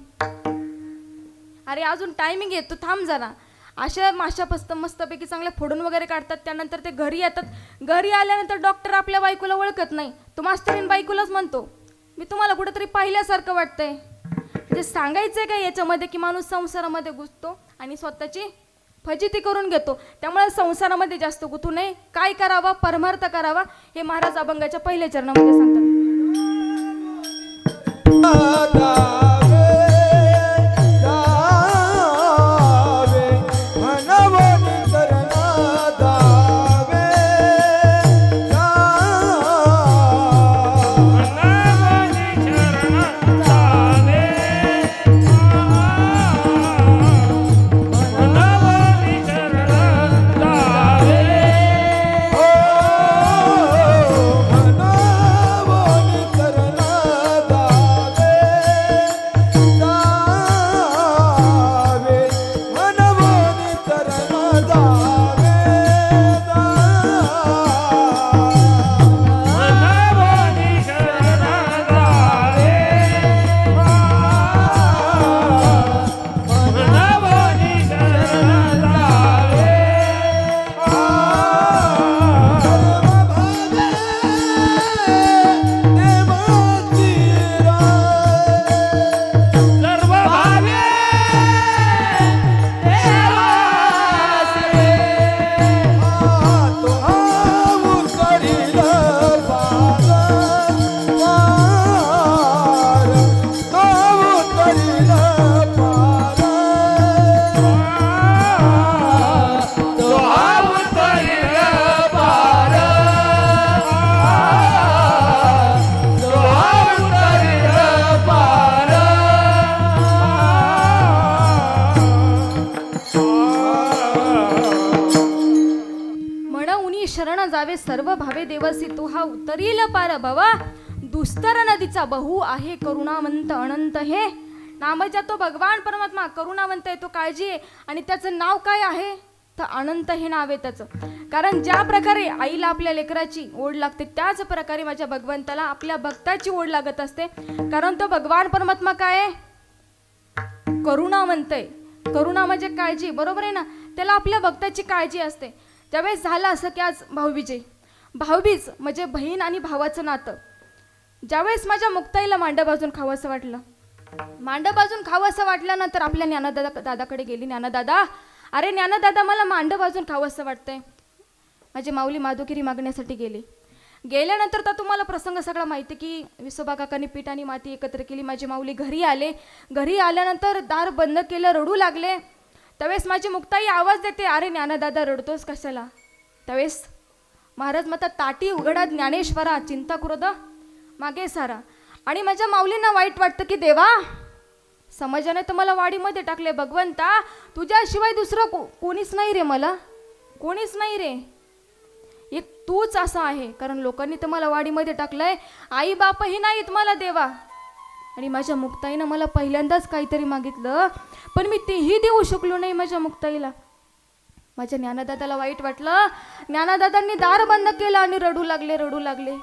अरे अजून टायमिंग येतो, थांब जरा. अशा माशा मस्तपैकी चांगल्या फोडून वगैरे काढतात. त्यानंतर ते घरी येतात. घरी आल्यानंतर डॉक्टर आपल्या बायकोला ओळखत नाही. तो मास्तरीन बायकोलाच म्हणतो मी तुम्हाला कुठेतरी पाहिल्यासारखं वाटतंय. म्हणजे सांगायचंय काय याच्यामध्ये की माणूस संसारामध्ये घुसतो आणि स्वतःची फजिती करून घेतो. त्यामुळे संसारामध्ये जास्त गुंतू नये. काय करावा? परमार्थ करावा. हे महाराज अभंगाच्या पहिल्या चरणामध्ये सांगतात. शरण जावे सर्व भावे देवासी तो हा उतरील पार भवा दुस्तर नदीचा बहु आहे करुणावंत अनंत हे नामच्या तो भगवान परमात्मा करुणावंत आहे तो काळजी आहे आणि त्याचं नाव काय आहे तर अनंत हे नाव आहे त्याचं कारण ज्या प्रकारे आईला आपल्या लेकराची ओढ लागते त्याच प्रकारे माझ्या भगवंताला आपल्या भक्ताची ओढ लागत असते कारण तो भगवान परमात्मा काय आहे करुणावंत आहे करुणा म्हणजे काळजी बरोबर आहे ना त्याला आपल्या भक्ताची काळजी असते त्यावेळेस झालं असं की आज भाऊबीज म्हणजे बहीण आणि भावाचं नातं ज्यावेळेस माझ्या मुक्ताईला मांड भाजून खावं असं वाटलं मांड भाजून खावं असं वाटल्यानंतर आपल्या दादाकडे गेली ज्ञानदादा अरे ज्ञानदादा मला मांड भाजून खावं असं वाटतंय माझी माऊली माधुकिरी मागण्यासाठी गेल्यानंतर तर तुम्हाला प्रसंग सगळा माहिती की विसोबा काकांनी पीठ आणि माती एकत्र केली माझी माऊली घरी आल्यानंतर दार बंद केलं रडू लागले त्यावेळेस माझी मुक्ताई आवाज देते अरे ज्ञानदादा रडतोस कशाला त्यावेळेस महाराज म्हणतात ताटी उघडा ज्ञानेश्वरा चिंता क्रोध मागे सारा आणि माझ्या माऊलींना वाईट वाटतं की देवा समाजाने तर मला वाडीमध्ये टाकले भगवंता तुझ्याशिवाय दुसरं कोणीच नाही रे मला कोणीच नाही रे एक तूच असा आहे कारण लोकांनी तर मला वाडीमध्ये टाकलंय आई बापही नाहीत मला देवा आणि माझ्या मुक्ताईनं मला पहिल्यांदाच काहीतरी मागितलं पण मी तेही देऊ शकलो नाही माझ्या मुक्ताईला माझ्या ज्ञानदादाला वाईट वाटलं ज्ञानदादांनी दार बंद केलं आणि रडू लागले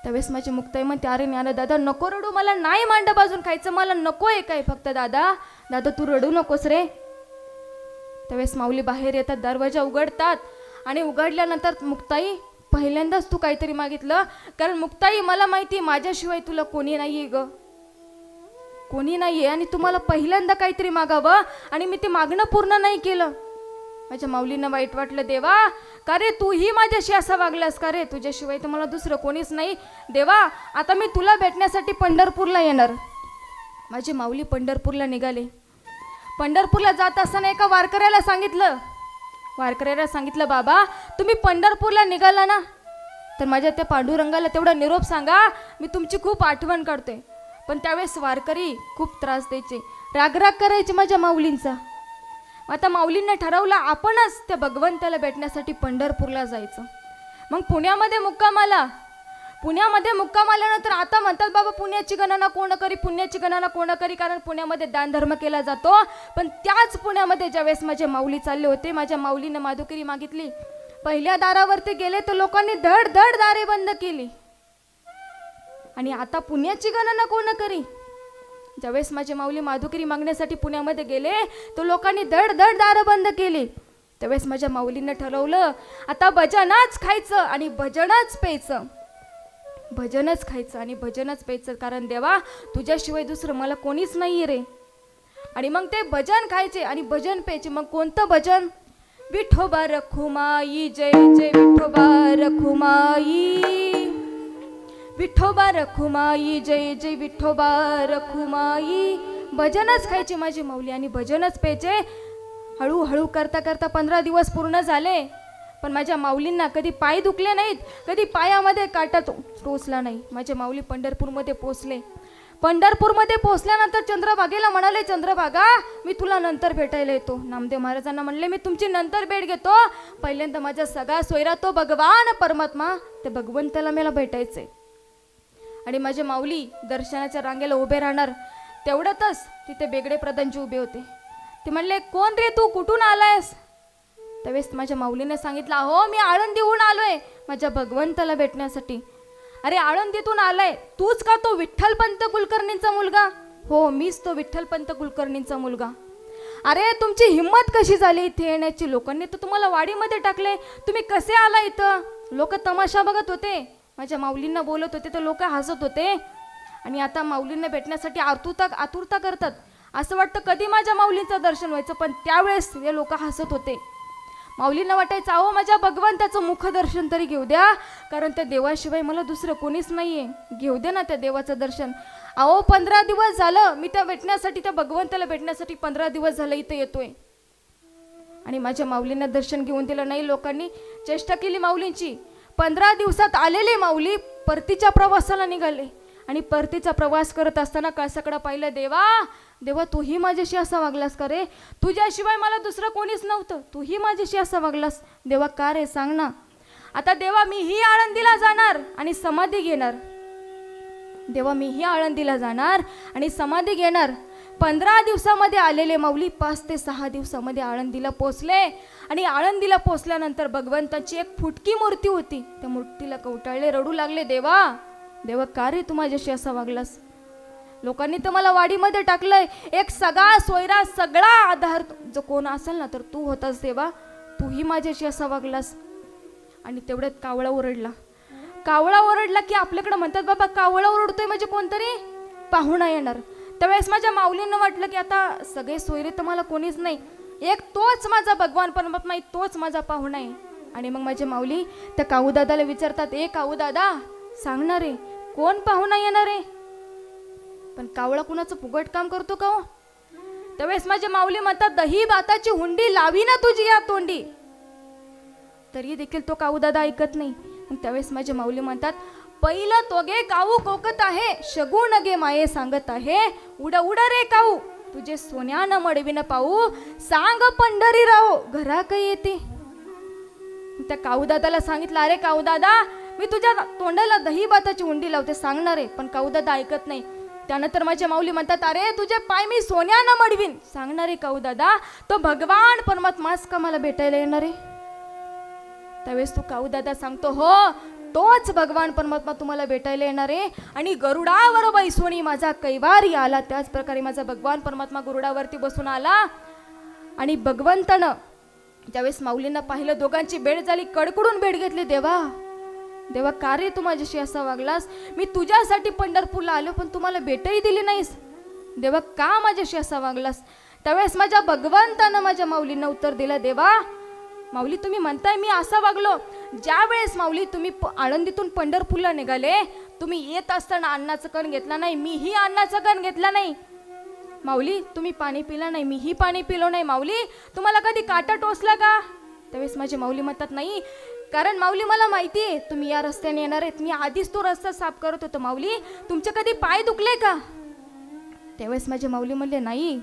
त्यावेळेस माझी मुक्ताई म्हणते अरे ज्ञानदादा नको रडू मला नाही मांड बाजून खायचं मला नको आहे काय फक्त दादा तू रडू नकोस रे त्यावेळेस माऊली बाहेर येतात दरवाजा उघडतात आणि उघडल्यानंतर मुक्ताई पहिल्यांदाच तू काहीतरी मागितलं कारण मुक्ताई मला माहिती माझ्याशिवाय तुला कोणी नाहीये ग कोणी नाहीये आणि तुम्हाला पहिल्यांदा काहीतरी मागावं आणि मी ते मागणं पूर्ण नाही केलं माझ्या माऊलींना वाईट वाटलं देवा का रे तूही माझ्याशी असा वागलास का रे तुझ्याशिवाय तर मला दुसरं कोणीच नाही देवा आता मी तुला भेटण्यासाठी पंढरपूरला येणार माझी माऊली पंढरपूरला निघाले पंढरपूरला जात असताना एका वारकऱ्याला सांगितलं बाबा तुम्ही पंढरपूरला निघाला ना तर माझ्या त्या पांडुरंगाला तेवढा निरोप सांगा मी तुमची खूप आठवण काढतोय पण त्यावेळेस वारकरी खूप त्रास द्यायचे रागराग करायचे माझ्या माऊलींचा आता माऊलींना ठरवलं आपणच त्या भगवंताला भेटण्यासाठी पंढरपूरला जायचं मग पुण्यामध्ये मुक्काम आल्यानंतर आता म्हणतात बाबा पुण्याची गणना कोण करी कारण पुण्यामध्ये दानधर्म केला जातो पण त्याच पुण्यामध्ये ज्यावेळेस माझे माऊली चालले होते माझ्या माऊलीनं माधुकिरी मागितली पहिल्या दारावरती गेले तर लोकांनी धड दारे बंद केली आणि आता पुण्याची गणना कोण करी ज्यावेळेस माझे माऊली माधुकिरी मागण्यासाठी पुण्यामध्ये गेले तर लोकांनी धड दारं बंद केली त्यावेळेस माझ्या माऊलीनं ठरवलं आता भजनच खायचं आणि भजनच प्यायचं कारण देवा तुझ्याशिवाय दुसरं मला कोणीच नाही रे आणि मग ते भजन खायचे आणि भजन प्यायचे मग कोणतं भजन विठोबा रखुमाई जय जय विठोबा रखुमाई जय जय विठोबा रखुमाई भजनच खायचे माझी माऊली आणि भजनच प्यायचे हळूहळू करता 15 दिवस पूर्ण झाले पण माझ्या माऊलींना कधी पाय दुखले नाहीत कधी पायामध्ये काटा टोचला नाही माझे माऊली पंढरपूरमध्ये पोहोचल्यानंतर चंद्रभागेला म्हणाले चंद्रभागा मी तुला नंतर भेटायला येतो नामदेव महाराजांना म्हणले मी तुमची नंतर भेट घेतो पहिल्यांदा माझा सगळा सोयरा तो भगवान परमात्मा ते भगवंताला मला भेटायचंय आणि माझे माऊली दर्शनाच्या रांगेला उभे राहणार तेवढ्यातच तिथे बेगडे प्रधानजी उभे होते ते म्हणले कोण रे तू कुठून आलायस त्यावेळेस माझ्या माऊलीने सांगितलं हो मी आळंदीहून आलोय माझ्या भगवंताला भेटण्यासाठी अरे आळंदीतून आलाय तूच का तो विठ्ठलपंत कुलकर्णींचा मुलगा हो मीच तो विठ्ठलपंत कुलकर्णींचा मुलगा अरे तुमची हिंमत कशी झाली इथे येण्याची लोकांनी तर तुम्हाला वाडीमध्ये टाकले तुम्ही कसे आला इथं लोक तमाशा बघत होते माझ्या माऊलींना बोलत होते तर लोक हसत होते आणि आता माऊलींना भेटण्यासाठी आतुरता करतात असं वाटतं कधी माझ्या माऊलींचं दर्शन व्हायचं पण त्यावेळेस हे लोक हसत होते माऊलींना वाटायचं अहो माझ्या भगवंताचं मुखदर्शन तरी घेऊ द्या कारण त्या देवाशिवाय मला दुसरं कोणीच नाहीये घेऊ दे ना त्या देवाचं दर्शन अहो 15 दिवस झालं मी त्या भगवंताला भेटण्यासाठी 15 दिवस झालं इथं येतोय आणि माझ्या माऊलींना दर्शन घेऊन दिलं नाही लोकांनी चेष्टा केली माऊलींची 15 दिवसात आलेले माऊली परतीच्या प्रवासाला निघाले आणि परतीचा प्रवास करत असताना कळसाकडे पाहिलं, देवा देवा तूही माझ्याशी असा वागलास का रे? तुझ्याशिवाय मला दुसरं कोणीच नव्हतं, तूही माझ्याशी असा वागलास देवा का रे? सांग ना. आता देवा मीही आळंदीला जाणार आणि समाधी घेणार. देवा मीही आळंदीला जाणार आणि समाधी घेणार. 15 दिवसामध्ये आलेले माऊली 5 ते 6 दिवसामध्ये आळंदीला पोचले. आणि आळंदीला पोचल्यानंतर भगवंताची एक फुटकी मूर्ती होती. त्या मूर्तीला कवटाळले, रडू लागले, देवा देवा का रे तू माझ्याशी असा वागलास? लोकांनी तर मला वाडीमध्ये टाकलंय. एक सगळा सोयरा, सगळा आधार जो कोण असेल ना तर तू होतास देवा, तूही माझ्याशी असा वागलास. आणि तेवढ्यात कावळा ओरडला. कावळा ओरडला की आपल्याकडे म्हणतात बाबा कावळा ओरडतोय म्हणजे कोणतरी पाहुणा येणार. त्यावेळेस माझ्या माऊलींना वाटलं की आता सगळे सोयरे तर मला कोणीच नाही, एक तोच माझा भगवान परमात्मा, तोच माझा पाहुणा आहे. आणि मग माझे माऊली त्या काऊदादाला विचारतात, ए काऊदादा सांगणार आहे कोण पाहुणा येणार आहे? पण कावळा कुणाचं फुगट काम करतो का हो? त्यावेळेस माझे माऊली म्हणतात, दही भाताची हुंडी लावी ना तुझी या तोंडी. तरी देखील तो काऊदादा ऐकत नाही. मग त्यावेळेस माझे माऊली म्हणतात, पहिलं तोगे काऊ कोकत आहे, शगुन गे माये सांगत आहे, उड उड रे काऊ तुझे सोन्यानं मडविन पाऊ, सांग पंढरी राव घरा काही येते. त्या काऊदादाला सांगितलं, अरे काऊदादा मी तुझ्या तोंडाला दही भाताची उंडी लावते, सांगणार आहे. पण काऊदादा ऐकत नाही. त्यानंतर माझ्या माऊली म्हणतात, अरे तुझे पाय मी सोन्यानं मडवीन, सांगणार आहे काऊदादा तो भगवान परमात्माच का मला भेटायला येणार आहे? त्यावेळेस तू काऊदादा सांगतो, हो तोच भगवान परमात्मा तुम्हाला भेटायला येणार आहे. आणि गरुडावर बैसोनी माझा कैवारी आला. त्याच प्रकारे माझा भगवान परमात्मा गरुडावरती बसून आला. आणि भगवंतानं त्यावेळेस माऊलींना पाहिलं, दोघांची भेट झाली, कडकडून भेट घेतली. देवा देवा का रे तू माझ्याशी असा वागलास? मी तुझ्यासाठी पंढरपूरला आलो पण तुम्हाला भेटही दिली नाहीस. देवा का माझ्याशी असा वागलास? त्यावेळेस माझ्या भगवंतानं माझ्या माऊलींना उत्तर दिलं, देवा माऊली तुम्ही म्हणताय मी असा वागलो. ज्या वेळेस माऊली तुम्ही आळंदीतून पंढरपूरला निघाले, तुम्ही येत असताना अन्नाचं कण घेतला नाही, मीही अन्नाचं कण घेतला नाही. माऊली तुम्ही पाणी पिलं नाही, मीही पाणी पिलो नाही. माऊली तुम्हाला कधी काटा टोचला का? त्यावेळेस माझे माऊली म्हणतात, नाही कारण माऊली मला माहिती आहे तुम्ही या रस्त्याने येणार आहेत, मी आधीच तो रस्ता साफ करत होतो. माऊली तुमचे कधी पाय दुखले का? त्यावेळेस माझे माऊली म्हणले नाही.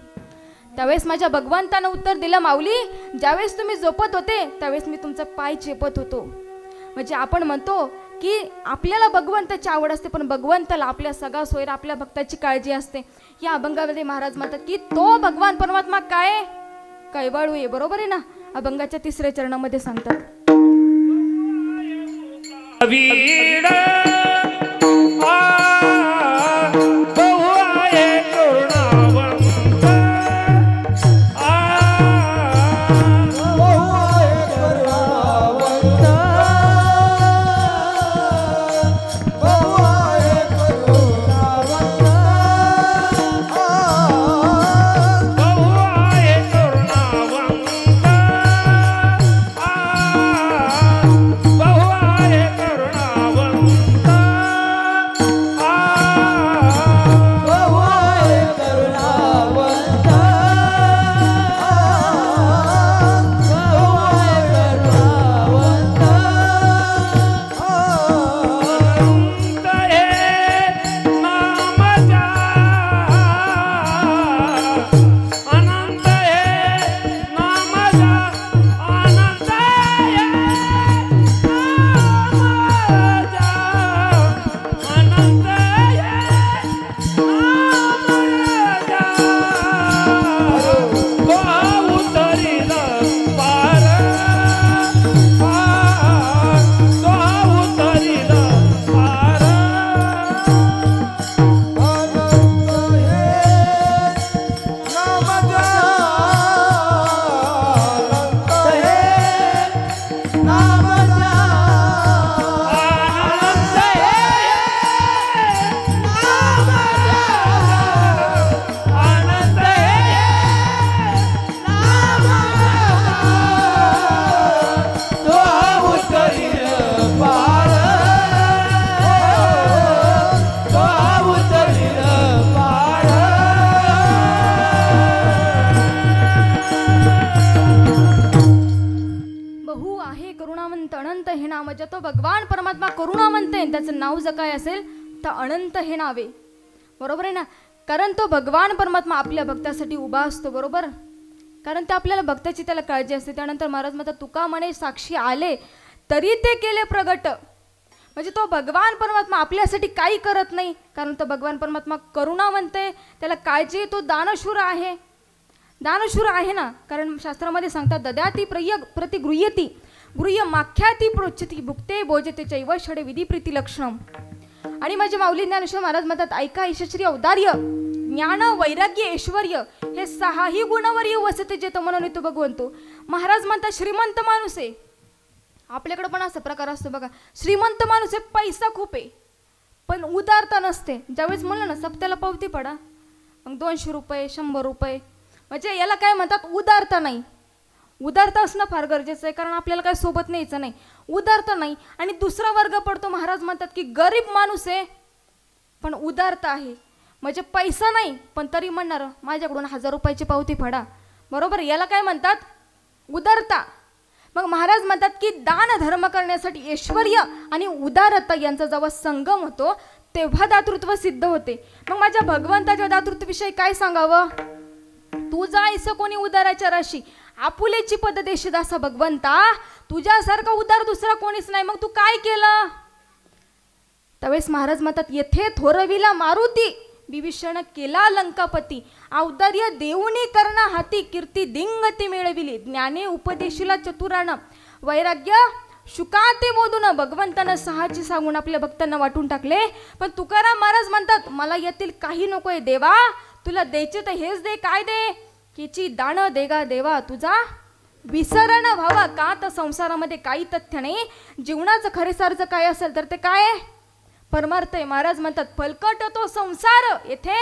त्यावेळेस माझ्या भगवंतानं उत्तर दिलं, माऊली ज्यावेळेस तुम्ही झोपत होते त्यावेळेस मी तुमचा पाय चेपत होतो. म्हणजे आपण म्हणतो की आपल्याला भगवंताची आवड असते पण भगवंताला आपल्या सगळा सोयरा आपल्या भक्ताची काळजी असते. या अभंगामध्ये महाराज म्हणतात की तो भगवान परमात्मा काय कैवाळू आहे. बरोबर आहे ना? अभंगाच्या 3ऱ्या चरणामध्ये सांगतात, तो भगवान परमात्मा करुणावंत आहे. त्याचं नाव जर काय असेल तर अनंत हे नावे. बरोबर आहे ना? कारण तो भगवान परमात्मा आपल्या भक्तासाठी उभा असतो. बरोबर? कारण ते आपल्याला भक्ताची त्याला काळजी असते. त्यानंतर महाराज म्हणतात तुका म्हणे साक्षी आले तरी ते केले प्रगट. म्हणजे तो भगवान परमात्मा आपल्यासाठी काही करत नाही, कारण तो भगवान परमात्मा करुणावंत आहे, त्याला काळजी, तो दानशूर आहे. दानशूर आहे ना, कारण शास्त्रामध्ये सांगतात दद्याती प्रतिगृह्यती गृह्य माख्याती प्रोच्यती भुक्ते भोजते चैव षडे विधी प्रीती लक्षणम. आणि माझे माऊली ज्ञानेश्वर महाराज म्हणतात ऐका ईशश्री औदार्य ज्ञान वैराग्य ऐश्वर्य हे सहाही गुणवर्य वसते जे तो म्हणून येतो भगवंतो. महाराज म्हणतात श्रीमंत माणूस आहे. आपल्याकडे पण असा प्रकार असतो बघा, श्रीमंत माणूस आहे, पैसा खूप आहे, पण उदारता नसते. ज्यावेळेस म्हणलं ना सप्त्याला पावती पडा, मग 200 रुपये 100 रुपये, म्हणजे याला काय म्हणतात उदारता नाही. उदारता असणं फार गरजेचं आहे, कारण आपल्याला काय सोबत न्यायचं नाही. उदारता नाही. आणि दुसरा वर्ग पडतो, महाराज म्हणतात की गरीब माणूस आहे पण उदारता आहे. म्हणजे पैसा नाही पण तरी म्हणणार माझ्याकडून 1000 रुपयाची पावती फाडा. बरोबर? याला काय म्हणतात उदारता. मग महाराज म्हणतात की दान धर्म करण्यासाठी ऐश्वर्य आणि उदारता यांचा जेव्हा संगम होतो तेव्हा दातृत्व सिद्ध होते. मग माझ्या भगवंताच्या दातृत्वाविषयी काय सांगावं? तू जायचं कोणी उदाराच्या राशी आपुलेची पद देशी दासा भगवंता, तुझ्यासारखा उदार दुसरा कोणीच नाही. मग तू काय केलं? त्यावेळेस महाराज म्हणतात येथे थोरविला मारुती विभीषण केला लंकापती, औदार्य देऊनी करणा हाती कीर्ती दिंगती मिळविली, ज्ञाने उपदेशीला चतुरानं वैराग्य शुकाते मोदून भगवंतानं सहाची सांगून आपल्या भक्तांना वाटून टाकले. पण तुकाराम महाराज म्हणतात मला यातील काही नकोय देवा, तुला द्यायचे तर हेच दे. काय दे? किची दान देगा देवा तुझा विसरण व्हावा. का तर संसारामध्ये काही तथ्य नाही. जीवनाचं खरेसारचं काय असेल तर ते काय परमार्थ आहे. महाराज म्हणतात फलकट तो संसार येथे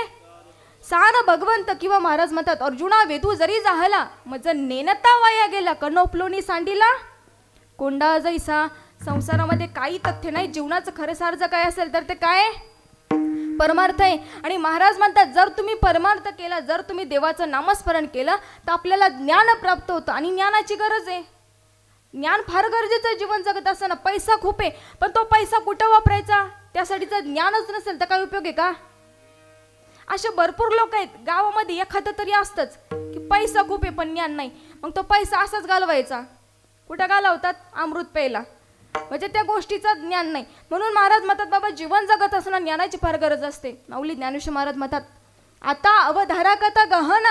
सार भगवंत. किंवा महाराज म्हणतात अर्जुना वेदू जरी जाहला मज नेनता वाया गेला, कनोपलोनी सांडीला कोंडा जैसा. संसारामध्ये काही तथ्य नाही. जीवनाचं खरेसारचं काय असेल तर ते काय परमार्थ आहे. आणि महाराज म्हणतात जर तुम्ही परमार्थ केला, जर तुम्ही देवाचं नामस्मरण केलं तर आपल्याला ज्ञान प्राप्त होतं. आणि ज्ञानाची गरज आहे. ज्ञान फार गरजेचं आहे जीवन जगत असताना. पैसा खूप आहे पण तो पैसा कुठं वापरायचा त्यासाठीचं ज्ञानच नसेल तर काय उपयोग आहे का? असे भरपूर लोक आहेत गावामध्ये, एखादं तरी असतंच की पैसा खूप आहे पण ज्ञान नाही. मग तो पैसा असाच घालवायचा. कुठं घालवतात? अमृत प्यायला. म्हणजे त्या गोष्टीचं ज्ञान नाही. म्हणून महाराज म्हणतात बाबा जीवन जगत असताना ज्ञानाची फार गरज असते. माऊली ज्ञानेश्वर महाराज म्हणतात आता अवधारा कथा गहन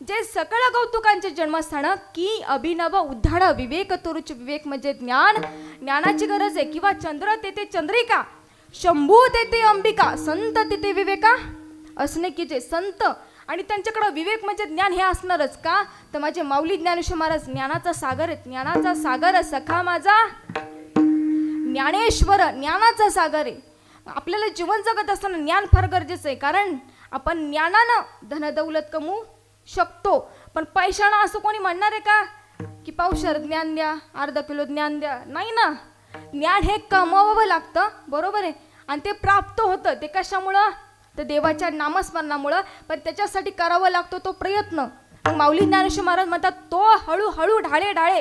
जे सकळ कौतुकांचे जन्मस्थान की अभिनव उद्धाड विवेक तोरुच. विवेक म्हणजे ज्ञान. ज्ञानाची गरज आहे. किंवा चंद्र तेथे चंद्रिका, शंभू तेथे अंबिका, संत तिथे विवेका असणे की जे संत आणि त्यांच्याकडे विवेक म्हणजे ज्ञान हे असणारच. का तर माझे माऊली ज्ञानेश्वर महाराज ज्ञानाचा सागर आहेत. ज्ञानाचा सागर सखा माझा ज्ञानेश्वर ज्ञानाचा सागर आहे. आपल्याला जीवन जगत असताना ज्ञान फार गरजेचं आहे. कारण आपण ज्ञानानं धनदौलत कमवू शकतो पण पैशानं असं कोणी म्हणणार आहे का की पावशेर ज्ञान द्या, अर्धा किलो ज्ञान द्या? नाही ना. ज्ञान हे कमवावं लागतं. बरोबर आहे? आणि ते प्राप्त होतं ते कशामुळं? तर देवाच्या नामस्मरणामुळं. पण त्याच्यासाठी करावं लागतो तो प्रयत्न. माऊली ज्ञानेश्वर महाराज म्हणतात तो हळूहळू ढाळे ढाळे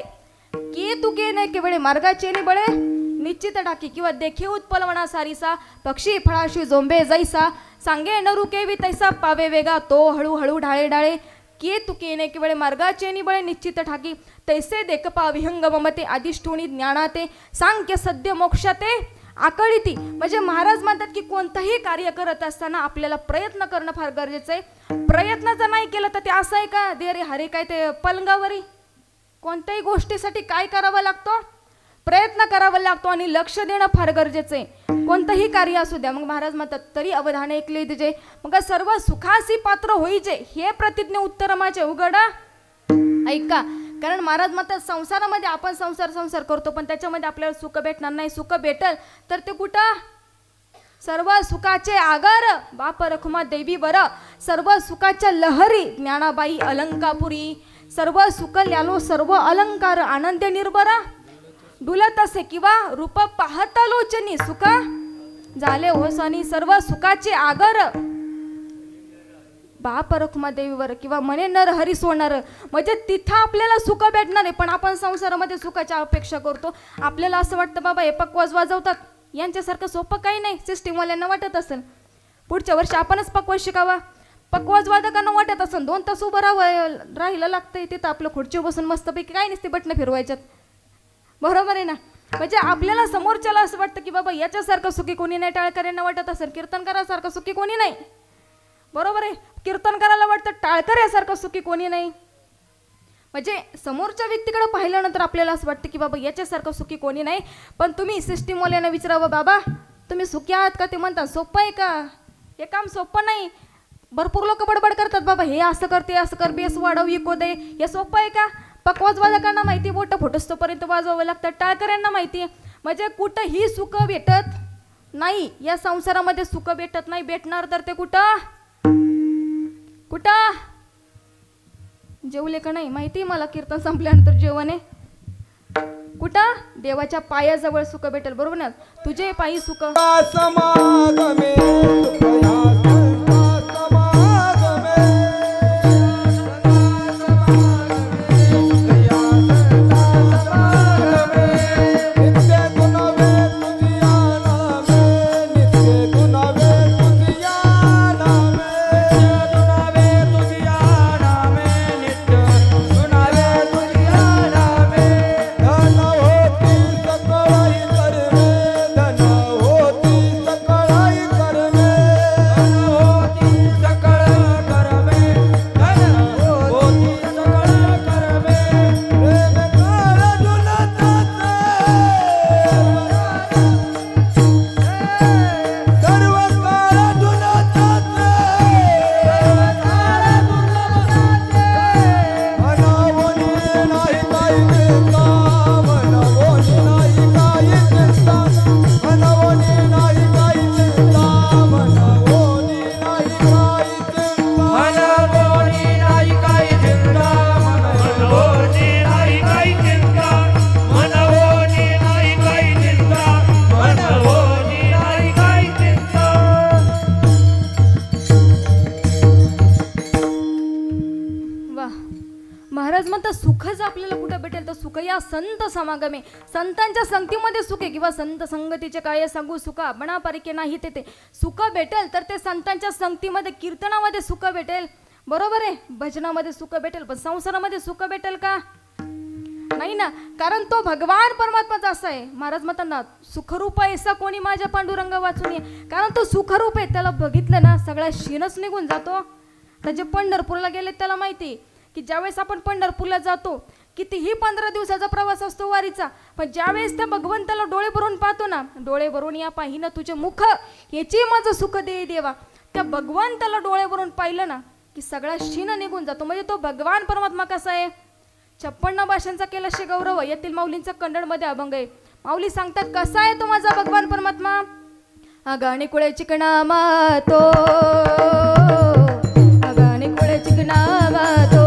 के तू के नाही केवळे मार्गाचे बळे निश्चित टाकी. किंवा देखे उत्पलवना सारीसा पक्षी फळाशी जोंबे जैसा सांगे नरू केवी तैसा पावे वेगा. तो हळूहळू ढाळे ढाळे के तू के नाही केवळे मार्गाचे निबळे निश्चित ठाकी तैसे देखपा विहंग ममते आदिष्टोणी ज्ञानाते सांख्य सद्य मोक्षाते आकळीती. म्हणजे महाराज म्हणतात की कोणतंही कार्य करत असताना आपल्याला प्रयत्न करणं फार गरजेचं आहे. प्रयत्न जर नाही केलं तर ते असं आहे का दे रे हरे काय ते पलंगावरी? कोणत्याही गोष्टीसाठी काय करावं लागतं? प्रयत्न करावा लागतो आणि लक्ष देणं फार गरजेचं आहे. कोणतंही कार्य असू द्या. मग महाराज म्हणतात तरी अवधान ऐकले दिजे मग सर्व सुखासी पात्र होईजे हे प्रतिज्ञा उत्तर माझे उघड ऐका. कारण महाराज म्हणतात संसारामध्ये आपण संसार करतो पण त्याच्यामध्ये आपल्याला सुख भेटणार नाही. सुख भेटल तर ते कुठं? सर्व सुखाचे आगर बाप रखुमा देवी बर, सर्व सुखाच्या लहरी ज्ञानाबाई अलंकापुरी, सर्व सुख ल्यालो सर्व अलंकार आनंद निर्भरा डुलत असे किंवा रूप पाहता लोचनी सुख झाले होसनी. सर्व सुखाचे आगर बाप रखुमा देवीवर किंवा म्हणे नर हरी सोडणार. म्हणजे तिथं आपल्याला सुख भेटणार आहे पण आपण संसारामध्ये सुखाची अपेक्षा करतो. आपल्याला असं वाटतं बाबा हे पकवाज वाजवतात यांच्यासारखं सोपं काही नाही सिस्टीमवाल्यांना वाटत असेल. पुढच्या वर्षी आपणच पकवाज शिकावा. पकवाज वादकांना वाटत असेल 2 तास उभं राहिलं लागतंय तिथं आपलं खुर्चीवर बसून मस्तपैकी काय नसते बटणं फिरवायच्यात. बरोबर आहे ना. म्हणजे आपल्याला समोरच्याला असं वाटतं की बाबा याच्यासारखं सुखी कोणी नाही. टाळकऱ्यांना वाटत असेल कीर्तनकारासारखं सुखी कोणी नाही. बरोबर आहे. कीर्तनकाराला वाटतं टाळकऱ्यासारखं सुखी कोणी नाही. म्हणजे समोरच्या व्यक्तीकडे पाहिल्यानंतर आपल्याला असं वाटतं की बाबा याच्यासारखं सुखी कोणी नाही. पण तुम्ही सिस्टीमवाल्यांना विचारावं बाबा तुम्ही सुखी आहात का. ते म्हणतात सोपं आहे का. हे काम सोपं नाही. भरपूर लोक बडबड करतात बाबा हे असं करते असं कर बेस वाढव इको दे. हे सोपं आहे का. पकवाज वादकांना माहिती बोटं फुटस्तोपर्यंत वाजवावं लागतं. टाळकऱ्यांना माहिती आहे. म्हणजे कुठंही सुख भेटत नाही. या संसारामध्ये सुख भेटत नाही. भेटणार तर ते कुठं कुठं. जेवले का नाही माहिती मला. कीर्तन संपल्यानंतर जेवण आहे कुठं. देवाच्या पायाजवळ सुख भेटेल. बरोबर ना. तुझे पायी सुख समागमे सुखच आपल्याला कुठं भेटेल तर सुख या संत समागमे. संतांच्या संगतीमध्ये सुख आहे किंवा संत संगतीचे काय सांगू सुख आपणापारिके नाही. ते सुख भेटेल तर ते संतांच्या संगतीमध्ये कीर्तनामध्ये सुख भेटेल. बरोबर आहे. भजनामध्ये सुख भेटेल. पण संसारामध्ये सुख भेटेल का नाही ना. कारण तो भगवान परमात्माचा असा आहे. महाराज म्हणतात सुखरूप ऐसा कोणी माझ्या पांडुरंग वाचून. कारण तो सुखरूप आहे. त्याला बघितलं ना सगळा शीनच निघून जातो. तर जे पंढरपूरला गेले त्याला माहिती की ज्यावेळेस आपण पंढरपूरला जातो कितीही 15 दिवसाचा प्रवास असतो वारीचा. पण ज्यावेळेस त्या भगवंताला डोळे भरून पाहतो ना. डोळे भरून या पाहिनं तुझे मुख याची माझं सुख दे देवा. त्या भगवंताला डोळे भरून पाहिलं ना की सगळा शीन निघून जातो. म्हणजे तो भगवान परमात्मा कसा आहे. 56 भाषांचा केला शे गौरव. यातील माऊलींचा कन्नडमध्ये अभंग आहे. माऊली सांगतात कसा आहे तो माझा भगवान परमात्मा. अगाणी कुळे चिकणा मातो अगाणी कुळे चिकणा मातो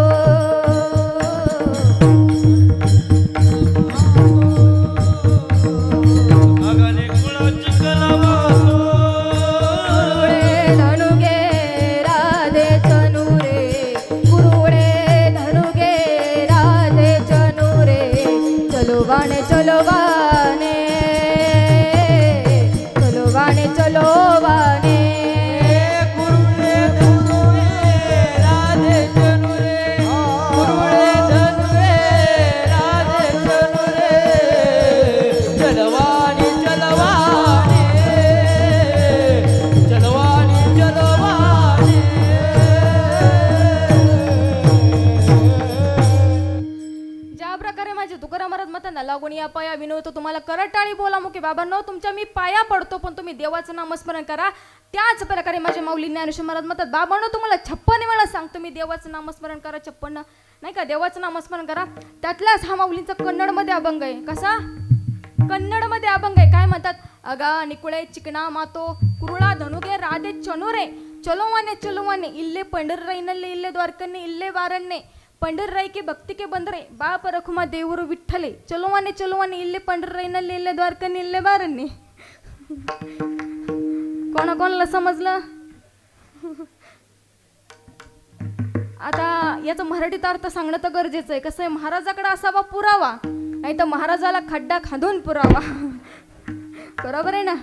लागून या पाया विनवतो तुम्हाला करटाळी बोला मुके बाबांनो तुमच्या मी पाया पडतो पण तुम्ही देवाचं नामस्मरण करा. त्याच प्रकारे माझे माऊली ज्ञानेश्वर महाराज म्हणतात बाबांनो तुम्हाला 56 वेळा सांगतो मी देवाचं नामस्मरण करा. 56 नाही का देवाचं नामस्मरण करा. त्यातलाच हा माऊलींचा कन्नडमध्ये अभंग आहे. कसा कन्नडमध्ये अभंग आहे. काय म्हणतात अगा निकुळे चिकणा मातो कुरुळा धनुगे राधे चनुरे चलोवाने इल्ले पंढरराईनल्ले इल्ले द्वारकन्ने इल्ले वारण्णे पंढरराई के भक्ति के बंदरे बाप रखुमा देवरू विठ्ठले चलोवाने इल्ले पंढरराईनल्ले इल्ले द्वारकन्ने इल्ले वारण्णे. कोणाला समजलं. आता याचा मराठीत अर्थ सांगणं तर गरजेचं आहे. कसं आहे महाराजाकडे असावा पुरावा नाही तर महाराजाला खड्डा खांदून पुरावा. बरोबर आहे ना.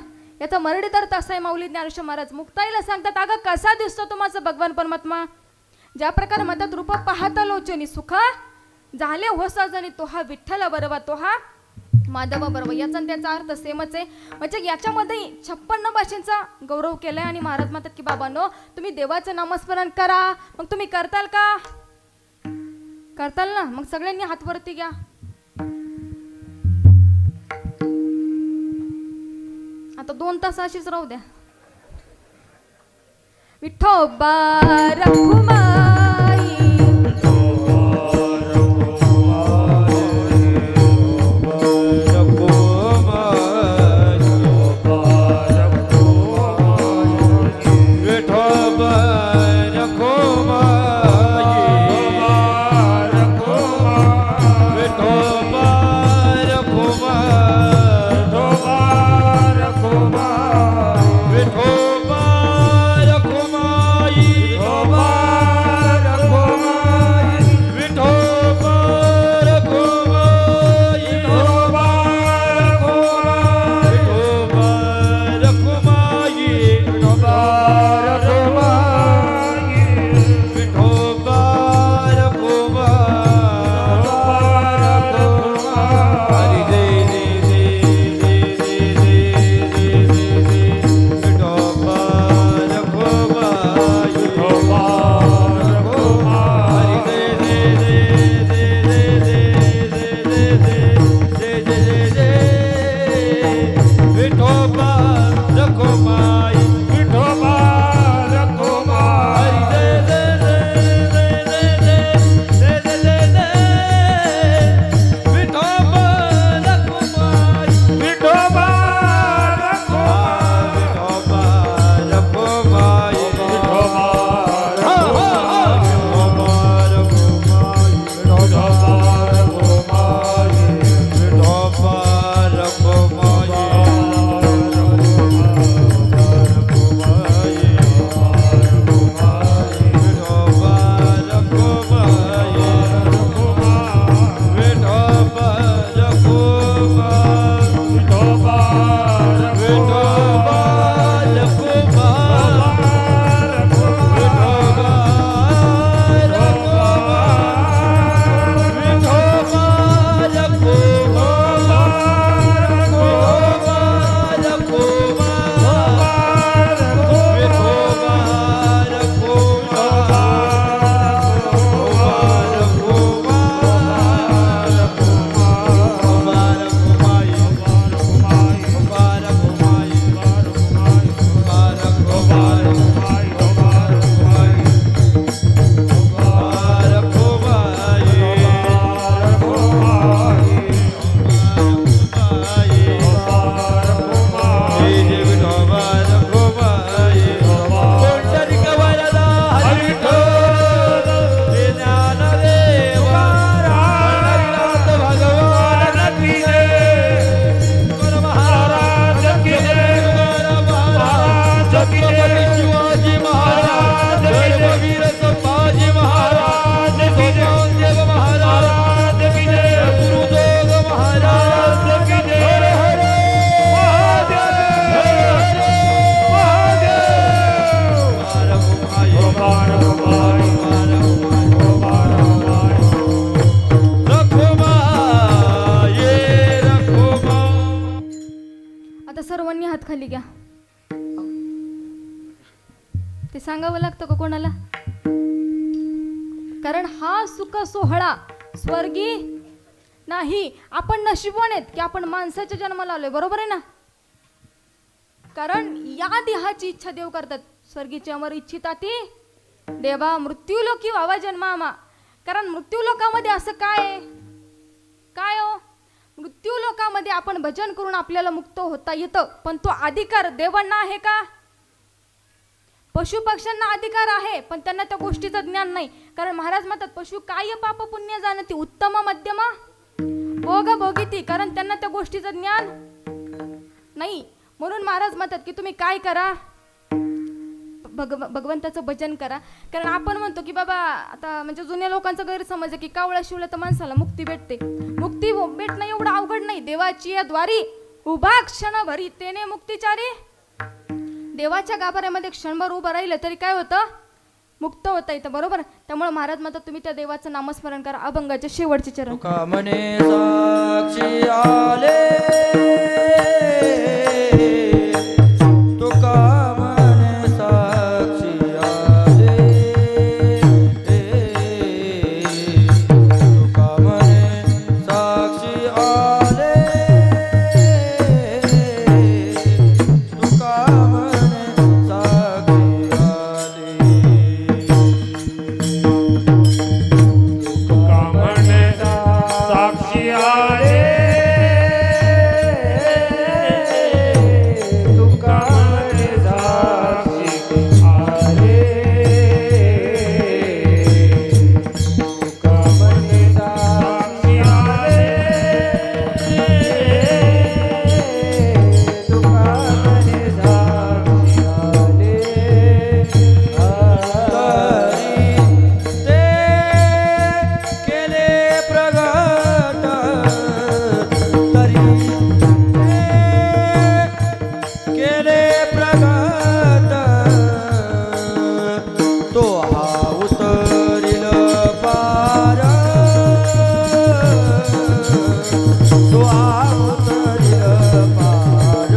याचा मराठीत अर्थ असा आहे माऊली ज्ञानेश्वर महाराज मुक्ताईला सांगतात, अगं कसा दिसतो तुम्हाचा भगवान परमात्मा, ज्या प्रकारे म्हणतात रूप पाहता लोचनी सुख झाले हो सजनी, तो हा विठ्ठल बरोबर, तो हा माधव बरोबर. याचा आणि त्याचा अर्थ सेमच आहे. म्हणजे याच्यामध्ये 56 भाषेंचा गौरव केलाय आणि महाराज म्हणतात की बाबांनो तुम्ही देवाचं नामस्मरण करा. मग तुम्ही करताल का? करताल ना. मग सगळ्यांनी हात वरती घ्या. आता 2 तास अशीच राहू द्या. विठोबा रखुमाई खाली घ्या. ते सांगावं लागतं का कोणाला? कारण हा सुख सोहळा स्वर्गी नाही. आपण नशिबवान आहेत की आपण माणसाच्या जन्माला आलोय, बरोबर आहे ना? कारण या देहाची इच्छा देव करतात. स्वर्गीची अमर इच्छिता ती देवा मृत्यूलोकी व्हावा जन्मामा. कारण मृत्यूलोकामध्ये असं काय काय हो, मृत्यूलोकामध्ये आपण भजन करून आपल्याला मुक्त होता येतं, पण तो अधिकार देवांना आहे का? पशु पक्ष्यांना अधिकार आहे, पण त्यांना त्या गोष्टीचं ज्ञान नाही. कारण महाराज म्हणतात पशु काय पाप पुण्य जाणती उत्तम मध्यम भोग भोगिती. कारण त्यांना त्या गोष्टीचं ज्ञान नाही. म्हणून महाराज म्हणतात की तुम्ही काय करा, भगवंताचं भजन करा. कारण आपण म्हणतो की बाबा आता म्हणजे जुन्या लोकांचा गैरसमज आहे की कावळा शिवला तर माणसाला मुक्ती भेटते. मुक्ती भेटणं एवढं अवघड नाही. देवाची द्वारी उभा क्षणभरी तेने मुक्तिचारी. देवाच्या गाभाऱ्यामध्ये क्षणभर उभं राहिलं तरी काय होतं, मुक्त होता येतं. बरोबर. त्यामुळे महाराज म्हणतात तुम्ही त्या देवाचं नामस्मरण करा. अभंगाचे शेवटचे चरण. तुका म्हणे साक्षी आले, तुका म्हणे साक्षी आले, तुका म्हणे साक्षी आले, तुका म्हणे साक्षी आले. कामने साक्षी आले, तुका म्हणे साक्षी आले, तुका म्हणे साक्षी आले, तुका म्हणे साक्षी आले. तरी ते केले प्रगट, तरी ते केले प्रगट, तो हा उतरिल पार, तो हा उतरिल पार,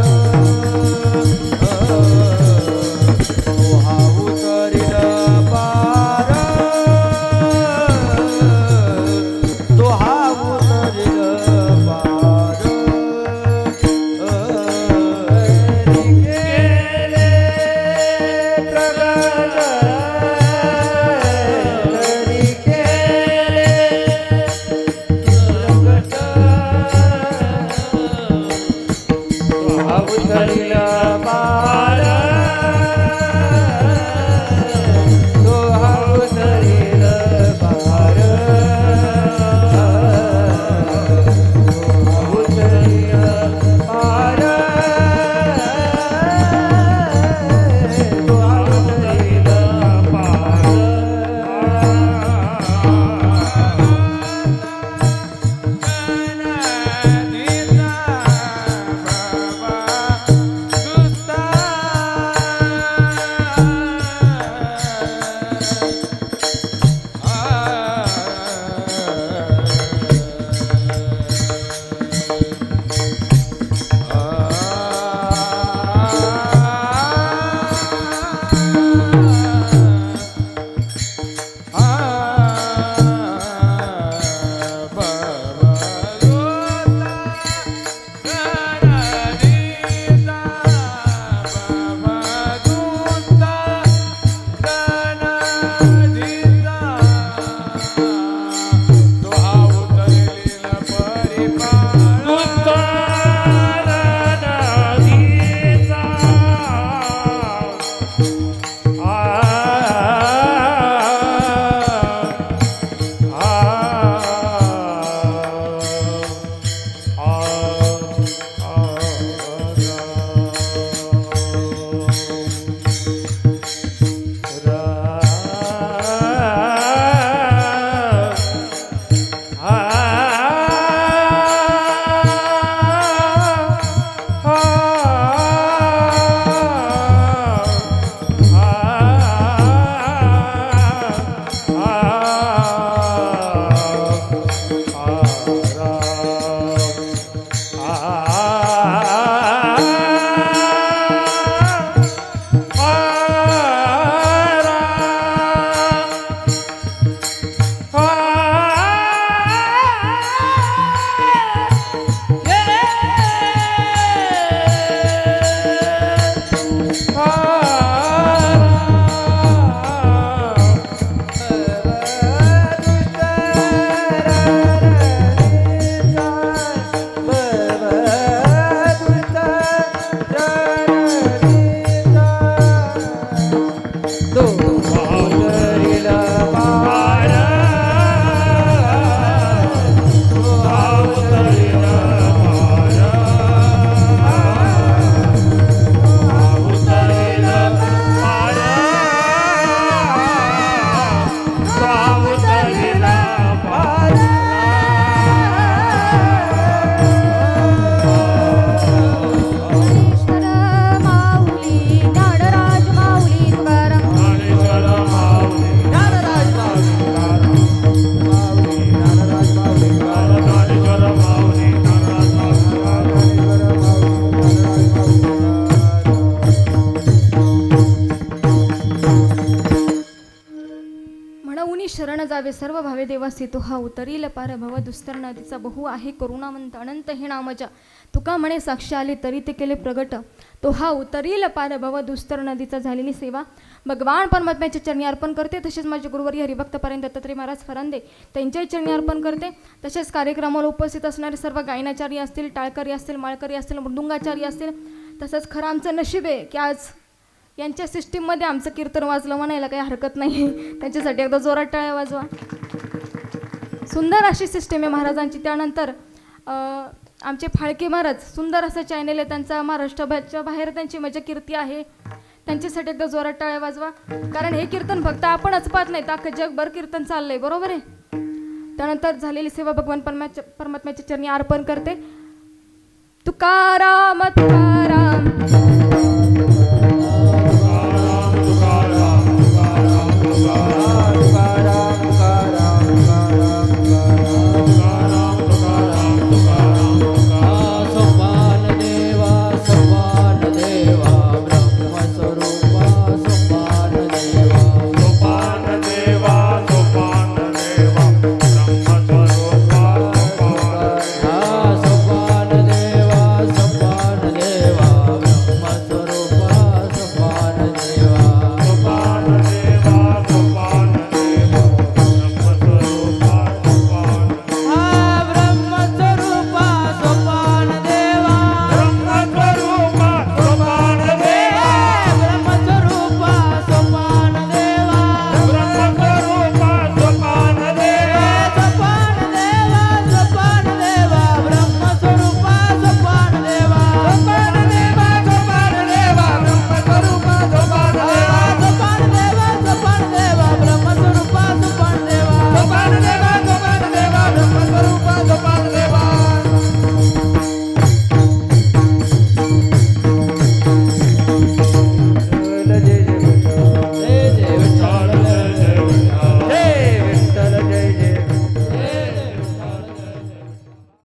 तो हा उतरिल पार, तो हा उतरिल पार. केले प्रगट, तरी केले प्रगट, हा उतरिला पार, तो हा उतरिला पार, तो हा उतरिला पार, तो हा उतरिला पार. नुसता जावे सर्व भावे देवासी तो हा उतरील पार भव दुस्तर नदीचा बहु आहे करुणावंत अनंत हे नामजा तुका म्हणे साक्षी आले तरी ते केले प्रगट तो हा उतरील पार भव दुस्तर नदीचा झालेली सेवा भगवान परमात्म्याच्या चरणी अर्पण करते. तसेच माझे गुरुवारी हरिभक्तपर्यंत दत्तात्रय महाराज फरांदे त्यांच्याही चरणी अर्पण करते. तसेच कार्यक्रमाला उपस्थित असणारे सर्व गायनाचार्य असतील, टाळकरी असतील, माळकरी असतील, मृदुंगाचार्य असतील. तसंच खरं आमचं नशीब आहे की आज यांच्या सिस्टीममध्ये आमचं कीर्तन वाजलं म्हणायला काही हरकत नाही. त्यांच्यासाठी एकदा जोरात टाळ्या वाजवा. सुंदर अशी सिस्टीम आहे महाराजांची. त्यानंतर आमचे फाळके महाराज सुंदर असं चॅनल आहे त्यांचा, महाराष्ट्राच्या बाहेर त्यांची म्हणजे कीर्ती आहे. त्यांच्यासाठी एकदा जोरात टाळ्या वाजवा. कारण हे कीर्तन फक्त आपणच पाहत नाही, तर जगभर कीर्तन चाललंय, बरोबर आहे. त्यानंतर झालेली सेवा भगवान परमात्म्याच्या चरणी अर्पण करते. तुकाराम तुकाराम